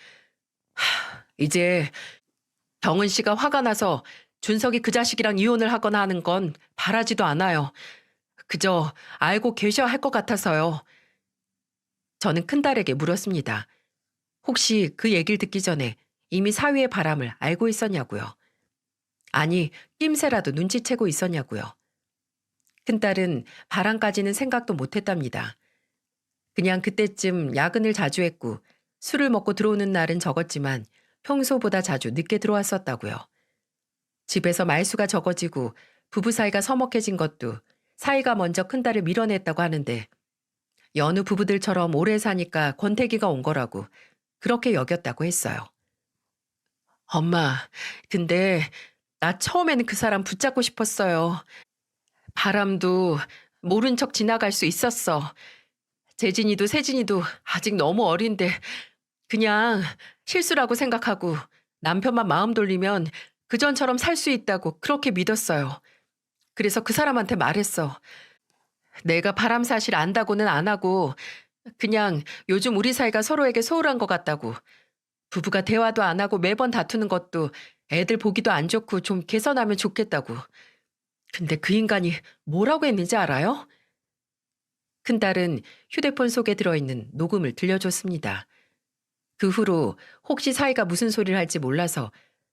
이제 경은 씨가 화가 나서 준석이 그 자식이랑 이혼을 하거나 하는 건 바라지도 않아요. 그저 알고 계셔야 할 것 같아서요. 저는 큰딸에게 물었습니다. 혹시 그 얘기를 듣기 전에 이미 사위의 바람을 알고 있었냐고요. 아니, 낌새라도 눈치채고 있었냐고요. 큰딸은 바람까지는 생각도 못했답니다. 그냥 그때쯤 야근을 자주 했고 술을 먹고 들어오는 날은 적었지만 평소보다 자주 늦게 들어왔었다고요. 집에서 말수가 적어지고 부부 사이가 서먹해진 것도 사위가 먼저 큰딸을 밀어냈다고 하는데 여느 부부들처럼 오래 사니까 권태기가 온 거라고 그렇게 여겼다고 했어요. 엄마, 근데 나 처음에는 그 사람 붙잡고 싶었어요. 바람도 모른 척 지나갈 수 있었어. 재진이도 세진이도 아직 너무 어린데 그냥 실수라고 생각하고 남편만 마음 돌리면 그전처럼 살 수 있다고 그렇게 믿었어요. 그래서 그 사람한테 말했어. 내가 바람 사실 안다고는 안 하고 그냥 요즘 우리 사이가 서로에게 소홀한 것 같다고. 부부가 대화도 안 하고 매번 다투는 것도 애들 보기도 안 좋고 좀 개선하면 좋겠다고. 근데 그 인간이 뭐라고 했는지 알아요? 큰딸은 휴대폰 속에 들어있는 녹음을 들려줬습니다. 그 후로 혹시 사이가 무슨 소리를 할지 몰라서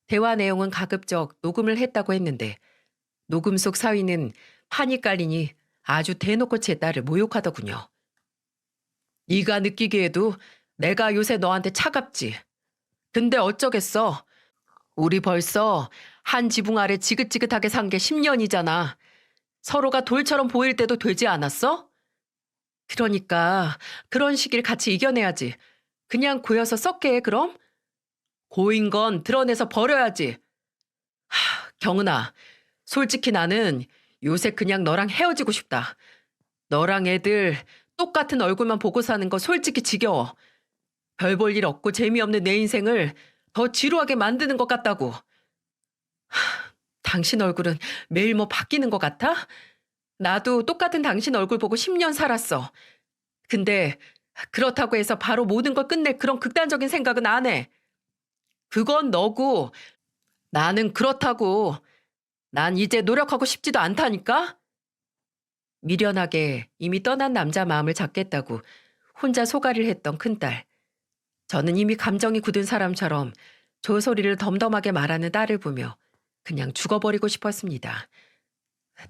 대화 내용은 가급적 녹음을 했다고 했는데 녹음 속 사위는 판이 깔리니 아주 대놓고 제 딸을 모욕하더군요. 네가 느끼기에도 내가 요새 너한테 차갑지. 근데 어쩌겠어. 우리 벌써 한 지붕 아래 지긋지긋하게 산 게 10년이잖아. 서로가 돌처럼 보일 때도 되지 않았어? 그러니까 그런 시기를 같이 이겨내야지. 그냥 고여서 썩게 해 그럼? 고인 건 드러내서 버려야지. 경은아, 솔직히 나는 요새 그냥 너랑 헤어지고 싶다. 너랑 애들 똑같은 얼굴만 보고 사는 거 솔직히 지겨워. 별 볼 일 없고 재미없는 내 인생을 더 지루하게 만드는 것 같다고. 당신 얼굴은 매일 뭐 바뀌는 것 같아? 나도 똑같은 당신 얼굴 보고 10년 살았어. 근데 그렇다고 해서 바로 모든 걸 끝낼 그런 극단적인 생각은 안 해. 그건 너고 나는 그렇다고. 난 이제 노력하고 싶지도 않다니까? 미련하게 이미 떠난 남자 마음을 잡겠다고 혼자 소가리를 했던 큰딸. 저는 이미 감정이 굳은 사람처럼 조소리를 덤덤하게 말하는 딸을 보며 그냥 죽어버리고 싶었습니다.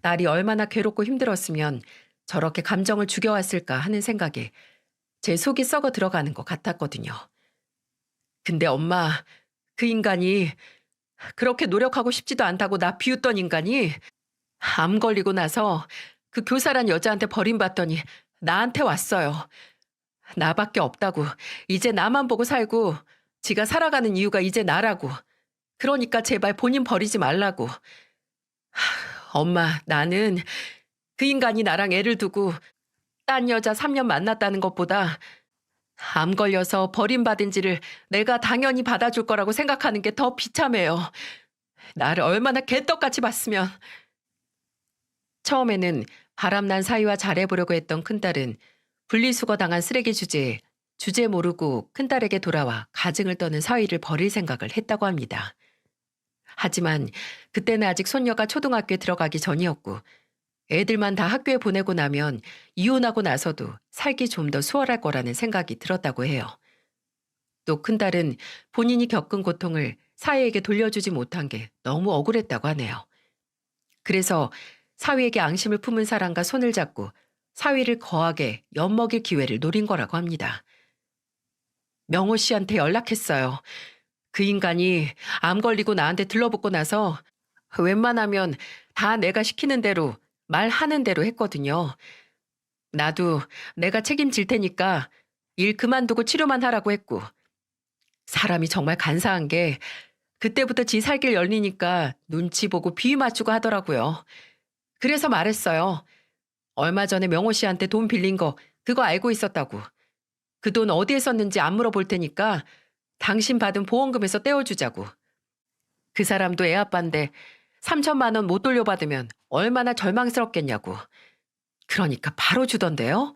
딸이 얼마나 괴롭고 힘들었으면 저렇게 감정을 죽여왔을까 하는 생각에 제 속이 썩어 들어가는 것 같았거든요. 근데 엄마, 그 인간이 그렇게 노력하고 싶지도 않다고 나 비웃던 인간이 암 걸리고 나서 그 교사란 여자한테 버림받더니 나한테 왔어요. 나밖에 없다고. 이제 나만 보고 살고 지가 살아가는 이유가 이제 나라고. 그러니까 제발 본인 버리지 말라고. 엄마, 나는 그 인간이 나랑 애를 두고 딴 여자 3년 만났다는 것보다 암 걸려서 버림받은지를 내가 당연히 받아줄 거라고 생각하는 게 더 비참해요. 나를 얼마나 개떡같이 봤으면. 처음에는 바람난 사위와 잘해보려고 했던 큰딸은 분리수거 당한 쓰레기 주제에 주제 모르고 큰딸에게 돌아와 가증을 떠는 사위를 버릴 생각을 했다고 합니다. 하지만 그때는 아직 손녀가 초등학교에 들어가기 전이었고 애들만 다 학교에 보내고 나면 이혼하고 나서도 살기 좀 더 수월할 거라는 생각이 들었다고 해요. 또 큰딸은 본인이 겪은 고통을 사위에게 돌려주지 못한 게 너무 억울했다고 하네요. 그래서 사위에게 앙심을 품은 사람과 손을 잡고 사위를 거하게 엿먹일 기회를 노린 거라고 합니다. 명호 씨한테 연락했어요. 그 인간이 암 걸리고 나한테 들러붙고 나서 웬만하면 다 내가 시키는 대로 말하는 대로 했거든요. 나도 내가 책임질 테니까 일 그만두고 치료만 하라고 했고 사람이 정말 간사한 게 그때부터 지 살길 열리니까 눈치 보고 비위 맞추고 하더라고요. 그래서 말했어요. 얼마 전에 명호 씨한테 돈 빌린 거 그거 알고 있었다고. 그 돈 어디에 썼는지 안 물어볼 테니까 당신 받은 보험금에서 떼어주자고. 그 사람도 애 아빠인데 3천만 원 못 돌려받으면 얼마나 절망스럽겠냐고. 그러니까 바로 주던데요.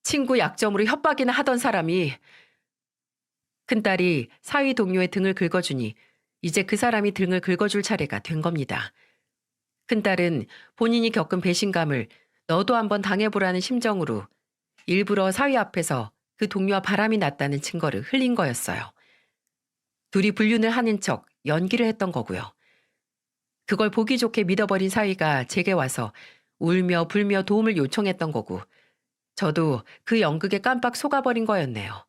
친구 약점으로 협박이나 하던 사람이. 큰딸이 사위 동료의 등을 긁어주니 이제 그 사람이 등을 긁어줄 차례가 된 겁니다. 큰딸은 본인이 겪은 배신감을 너도 한번 당해보라는 심정으로 일부러 사위 앞에서 그 동료와 바람이 났다는 증거를 흘린 거였어요. 둘이 불륜을 하는 척 연기를 했던 거고요. 그걸 보기 좋게 믿어버린 사위가 제게 와서 울며 불며 도움을 요청했던 거고, 저도 그 연극에 깜빡 속아버린 거였네요.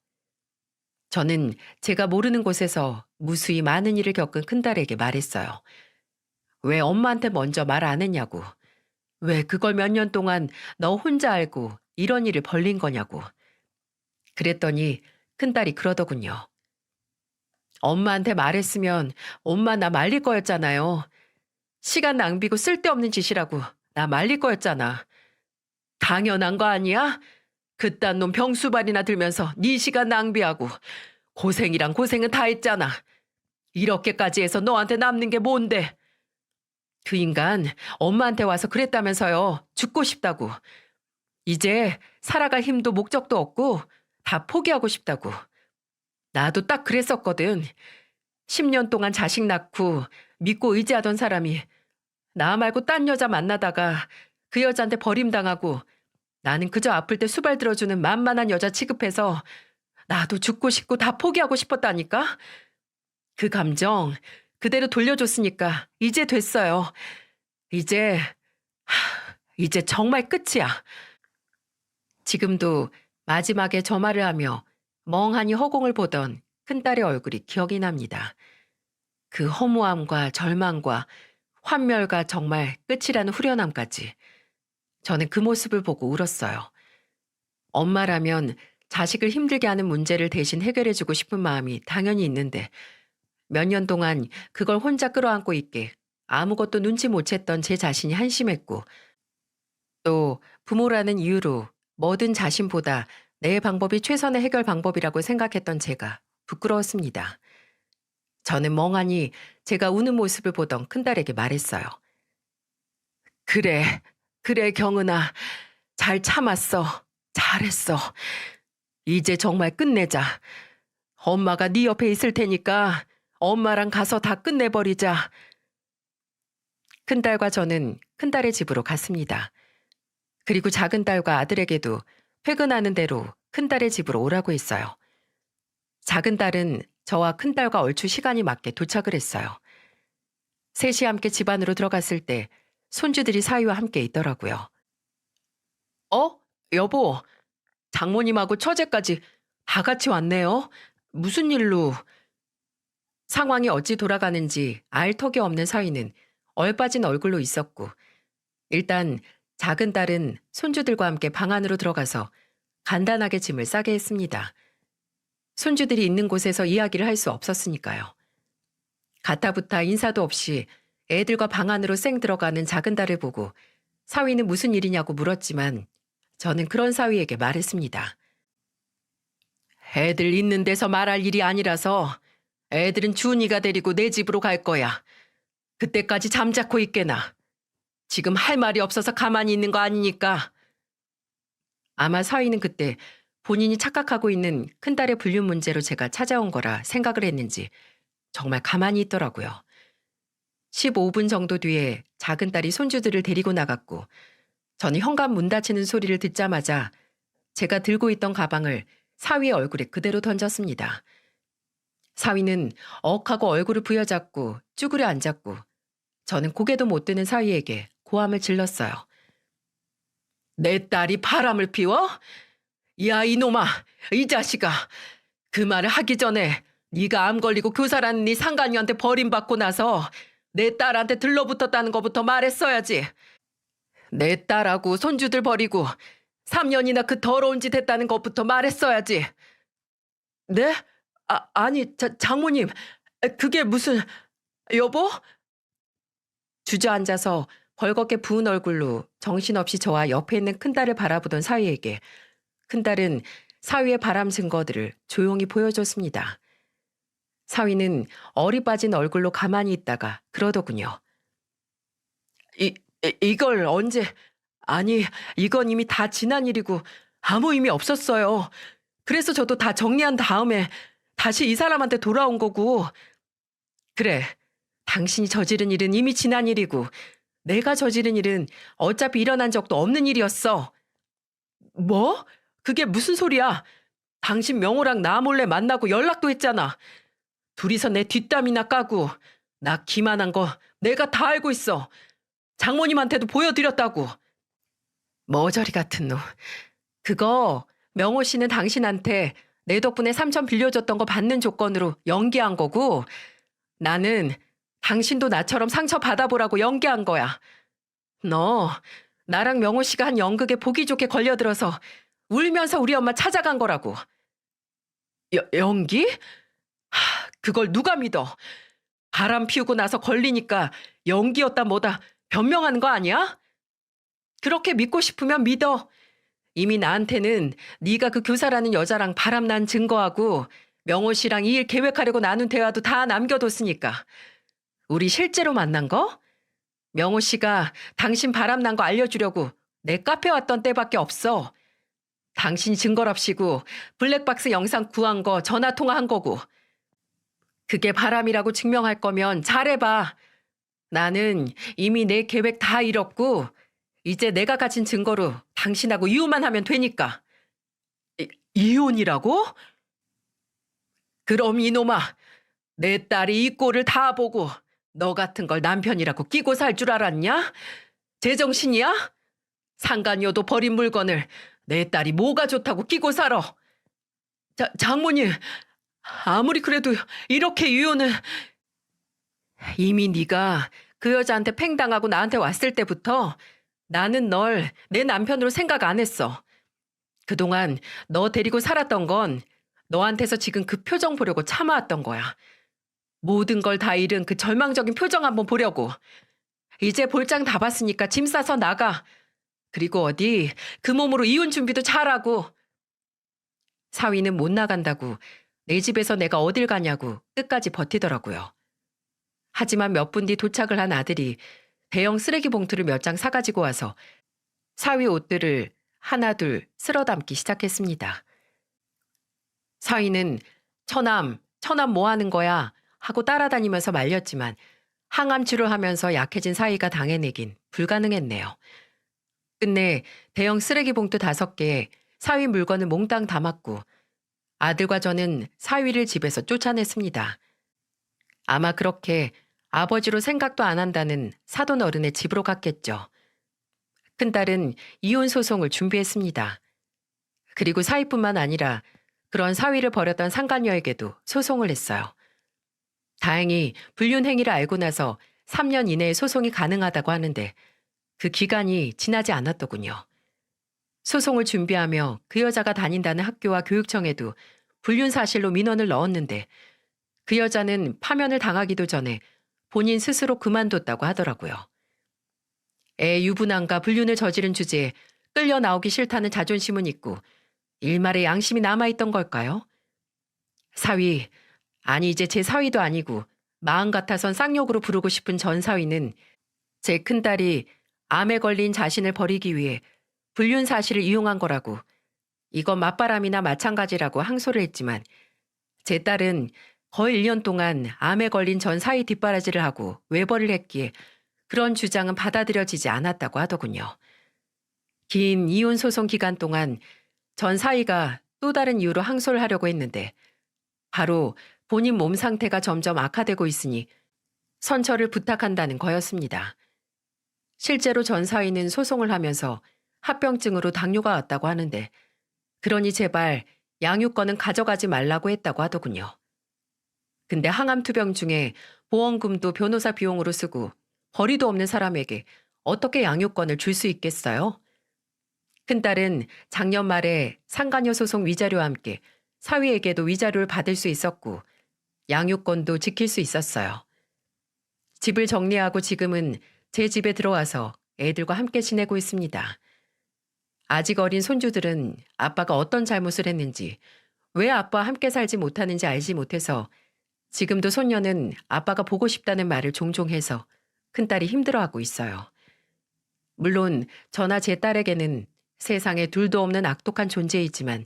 저는 제가 모르는 곳에서 무수히 많은 일을 겪은 큰딸에게 말했어요. 왜 엄마한테 먼저 말 안 했냐고. 왜 그걸 몇 년 동안 너 혼자 알고 이런 일을 벌린 거냐고. 그랬더니 큰딸이 그러더군요. 엄마한테 말했으면 엄마 나 말릴 거였잖아요. 시간 낭비고 쓸데없는 짓이라고 나 말릴 거였잖아. 당연한 거 아니야? 그딴 놈 병수발이나 들면서 네 시간 낭비하고 고생이랑 고생은 다 했잖아. 이렇게까지 해서 너한테 남는 게 뭔데? 그 인간 엄마한테 와서 그랬다면서요. 죽고 싶다고. 이제 살아갈 힘도 목적도 없고 다 포기하고 싶다고. 나도 딱 그랬었거든. 10년 동안 자식 낳고 믿고 의지하던 사람이 나 말고 딴 여자 만나다가 그 여자한테 버림당하고 나는 그저 아플 때 수발 들어주는 만만한 여자 취급해서 나도 죽고 싶고 다 포기하고 싶었다니까? 그 감정 그대로 돌려줬으니까 이제 됐어요. 이제, 이제 정말 끝이야. 지금도 마지막에 저 말을 하며 멍하니 허공을 보던 큰딸의 얼굴이 기억이 납니다. 그 허무함과 절망과 환멸과 정말 끝이라는 후련함까지. 저는 그 모습을 보고 울었어요. 엄마라면 자식을 힘들게 하는 문제를 대신 해결해주고 싶은 마음이 당연히 있는데 몇 년 동안 그걸 혼자 끌어안고 있게 아무것도 눈치 못 챘던 제 자신이 한심했고 또 부모라는 이유로 뭐든 자신보다 내 방법이 최선의 해결 방법이라고 생각했던 제가 부끄러웠습니다. 저는 멍하니 제가 우는 모습을 보던 큰딸에게 말했어요. 그래, 그래 경은아. 잘 참았어. 잘했어. 이제 정말 끝내자. 엄마가 네 옆에 있을 테니까 엄마랑 가서 다 끝내버리자. 큰딸과 저는 큰딸의 집으로 갔습니다. 그리고 작은딸과 아들에게도 퇴근하는 대로 큰딸의 집으로 오라고 했어요. 작은딸은 저와 큰딸과 얼추 시간이 맞게 도착을 했어요. 셋이 함께 집 안으로 들어갔을 때 손주들이 사위와 함께 있더라고요. 어? 여보, 장모님하고 처제까지 다 같이 왔네요. 무슨 일로? 상황이 어찌 돌아가는지 알 턱이 없는 사위는 얼빠진 얼굴로 있었고 일단 작은 딸은 손주들과 함께 방 안으로 들어가서 간단하게 짐을 싸게 했습니다. 손주들이 있는 곳에서 이야기를 할 수 없었으니까요. 가타부타 인사도 없이 애들과 방 안으로 쌩 들어가는 작은 딸을 보고 사위는 무슨 일이냐고 물었지만 저는 그런 사위에게 말했습니다. 애들 있는 데서 말할 일이 아니라서 애들은 준이가 데리고 내 집으로 갈 거야. 그때까지 잠자코 있게나. 지금 할 말이 없어서 가만히 있는 거 아니니까. 아마 사위는 그때 본인이 착각하고 있는 큰딸의 불륜 문제로 제가 찾아온 거라 생각을 했는지 정말 가만히 있더라고요. 15분 정도 뒤에 작은 딸이 손주들을 데리고 나갔고 저는 현관 문 닫히는 소리를 듣자마자 제가 들고 있던 가방을 사위의 얼굴에 그대로 던졌습니다. 사위는 억하고 얼굴을 부여잡고 쭈그려 앉았고 저는 고개도 못 드는 사위에게 고함을 질렀어요. 내 딸이 바람을 피워? 야 이놈아, 이 자식아. 그 말을 하기 전에 네가 암 걸리고 교사라는 네 상간녀한테 버림받고 나서 내 딸한테 들러붙었다는 것부터 말했어야지. 내 딸하고 손주들 버리고 3년이나 그 더러운 짓 했다는 것부터 말했어야지. 네? 아니, 장모님. 그게 무슨... 여보? 주저앉아서 벌겋게 부은 얼굴로 정신없이 저와 옆에 있는 큰딸을 바라보던 사위에게 큰딸은 사위의 바람 증거들을 조용히 보여줬습니다. 사위는 얼이 빠진 얼굴로 가만히 있다가 그러더군요. 이걸 언제, 아니, 이건 이미 다 지난 일이고 아무 의미 없었어요. 그래서 저도 다 정리한 다음에 다시 이 사람한테 돌아온 거고. 그래, 당신이 저지른 일은 이미 지난 일이고 내가 저지른 일은 어차피 일어난 적도 없는 일이었어. 뭐? 그게 무슨 소리야? 당신 명호랑 나 몰래 만나고 연락도 했잖아. 둘이서 내 뒷담이나 까고 나 기만한 거 내가 다 알고 있어. 장모님한테도 보여드렸다고. 머저리 같은 놈. 그거 명호 씨는 당신한테 내 덕분에 3천 빌려줬던 거 받는 조건으로 연기한 거고 나는 당신도 나처럼 상처 받아보라고 연기한 거야. 너 나랑 명호 씨가 한 연극에 보기 좋게 걸려들어서 울면서 우리 엄마 찾아간 거라고. 연기? 그걸 누가 믿어? 바람 피우고 나서 걸리니까 연기였다 뭐다 변명하는 거 아니야? 그렇게 믿고 싶으면 믿어. 이미 나한테는 네가 그 교사라는 여자랑 바람난 증거하고 명호 씨랑 이 일 계획하려고 나눈 대화도 다 남겨뒀으니까. 우리 실제로 만난 거? 명호 씨가 당신 바람난 거 알려주려고 내 카페 왔던 때밖에 없어. 당신 증거랍시고 블랙박스 영상 구한 거 전화 통화한 거고. 그게 바람이라고 증명할 거면 잘해봐. 나는 이미 내 계획 다 이뤘고 이제 내가 가진 증거로 당신하고 이혼만 하면 되니까. 이혼이라고? 그럼 이놈아, 내 딸이 이 꼴을 다 보고 너 같은 걸 남편이라고 끼고 살 줄 알았냐? 제정신이야? 상간녀도 버린 물건을 내 딸이 뭐가 좋다고 끼고 살아. 장모님, 아무리 그래도 이렇게 이혼을. 이미 네가 그 여자한테 팽당하고 나한테 왔을 때부터 나는 널 내 남편으로 생각 안 했어. 그동안 너 데리고 살았던 건 너한테서 지금 그 표정 보려고 참아왔던 거야. 모든 걸 다 잃은 그 절망적인 표정 한번 보려고. 이제 볼장 다 봤으니까 짐 싸서 나가. 그리고 어디 그 몸으로 이혼 준비도 잘하고. 사위는 못 나간다고 내 집에서 내가 어딜 가냐고 끝까지 버티더라고요. 하지만 몇 분 뒤 도착을 한 아들이 대형 쓰레기 봉투를 몇 장 사가지고 와서 사위 옷들을 하나둘 쓸어 담기 시작했습니다. 사위는 처남 뭐 하는 거야 하고 따라다니면서 말렸지만 항암 치료하면서 약해진 사위가 당해내긴 불가능했네요. 끝내 대형 쓰레기 봉투 5개에 사위 물건을 몽땅 담았고 아들과 저는 사위를 집에서 쫓아냈습니다. 아마 그렇게 아버지로 생각도 안 한다는 사돈 어른의 집으로 갔겠죠. 큰딸은 이혼 소송을 준비했습니다. 그리고 사위뿐만 아니라 그런 사위를 벌였던 상간녀에게도 소송을 했어요. 다행히 불륜 행위를 알고 나서 3년 이내에 소송이 가능하다고 하는데 그 기간이 지나지 않았더군요. 소송을 준비하며 그 여자가 다닌다는 학교와 교육청에도 불륜 사실로 민원을 넣었는데 그 여자는 파면을 당하기도 전에 본인 스스로 그만뒀다고 하더라고요. 애 유부남과 불륜을 저지른 주제에 끌려 나오기 싫다는 자존심은 있고 일말의 양심이 남아있던 걸까요? 사위, 아니 이제 제 사위도 아니고 마음 같아선 쌍욕으로 부르고 싶은 전 사위는 제 큰딸이 암에 걸린 자신을 버리기 위해 불륜 사실을 이용한 거라고 이건 맞바람이나 마찬가지라고 항소를 했지만 제 딸은 거의 1년 동안 암에 걸린 전 사위 뒷바라지를 하고 외벌이를 했기에 그런 주장은 받아들여지지 않았다고 하더군요. 긴 이혼 소송 기간 동안 전 사위가 또 다른 이유로 항소를 하려고 했는데 바로 본인 몸 상태가 점점 악화되고 있으니 선처를 부탁한다는 거였습니다. 실제로 전 사위는 소송을 하면서 합병증으로 당뇨가 왔다고 하는데 그러니 제발 양육권은 가져가지 말라고 했다고 하더군요. 근데 항암투병 중에 보험금도 변호사 비용으로 쓰고 벌이도 없는 사람에게 어떻게 양육권을 줄 수 있겠어요? 큰딸은 작년 말에 상간녀 소송 위자료와 함께 사위에게도 위자료를 받을 수 있었고 양육권도 지킬 수 있었어요. 집을 정리하고 지금은 제 집에 들어와서 애들과 함께 지내고 있습니다. 아직 어린 손주들은 아빠가 어떤 잘못을 했는지, 왜 아빠와 함께 살지 못하는지 알지 못해서 지금도 손녀는 아빠가 보고 싶다는 말을 종종 해서 큰딸이 힘들어하고 있어요. 물론 저나 제 딸에게는 세상에 둘도 없는 악독한 존재이지만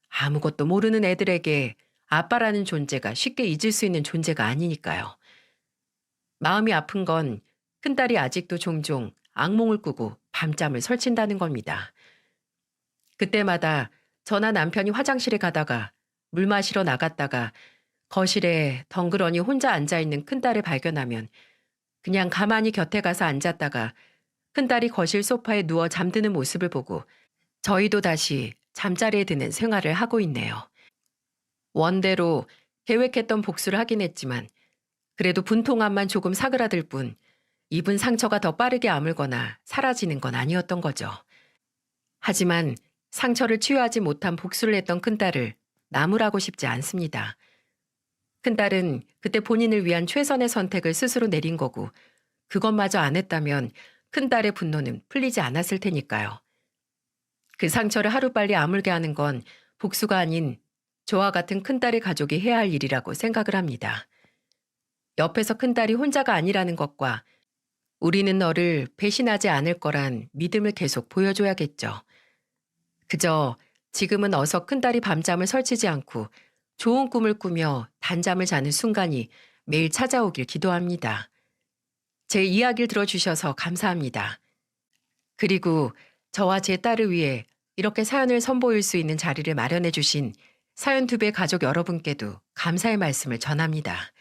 아무것도 모르는 애들에게 아빠라는 존재가 쉽게 잊을 수 있는 존재가 아니니까요. 마음이 아픈 건 큰딸이 아직도 종종 악몽을 꾸고 밤잠을 설친다는 겁니다. 그때마다 저나 남편이 화장실에 가다가 물 마시러 나갔다가 거실에 덩그러니 혼자 앉아있는 큰딸을 발견하면 그냥 가만히 곁에 가서 앉았다가 큰딸이 거실 소파에 누워 잠드는 모습을 보고 저희도 다시 잠자리에 드는 생활을 하고 있네요. 원대로 계획했던 복수를 하긴 했지만 그래도 분통함만 조금 사그라들 뿐 입은 상처가 더 빠르게 아물거나 사라지는 건 아니었던 거죠. 하지만 상처를 치유하지 못한 복수를 했던 큰딸을 나무라고 싶지 않습니다. 큰딸은 그때 본인을 위한 최선의 선택을 스스로 내린 거고 그것마저 안 했다면 큰딸의 분노는 풀리지 않았을 테니까요. 그 상처를 하루빨리 아물게 하는 건 복수가 아닌 저와 같은 큰딸의 가족이 해야 할 일이라고 생각을 합니다. 옆에서 큰딸이 혼자가 아니라는 것과 우리는 너를 배신하지 않을 거란 믿음을 계속 보여줘야겠죠. 그저 지금은 어서 큰딸이 밤잠을 설치지 않고 좋은 꿈을 꾸며 단잠을 자는 순간이 매일 찾아오길 기도합니다. 제 이야기를 들어주셔서 감사합니다. 그리고 저와 제 딸을 위해 이렇게 사연을 선보일 수 있는 자리를 마련해 주신 사연투배 가족 여러분께도 감사의 말씀을 전합니다.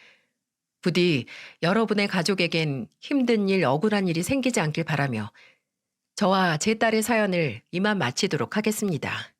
부디 여러분의 가족에겐 힘든 일, 억울한 일이 생기지 않길 바라며 저와 제 딸의 사연을 이만 마치도록 하겠습니다.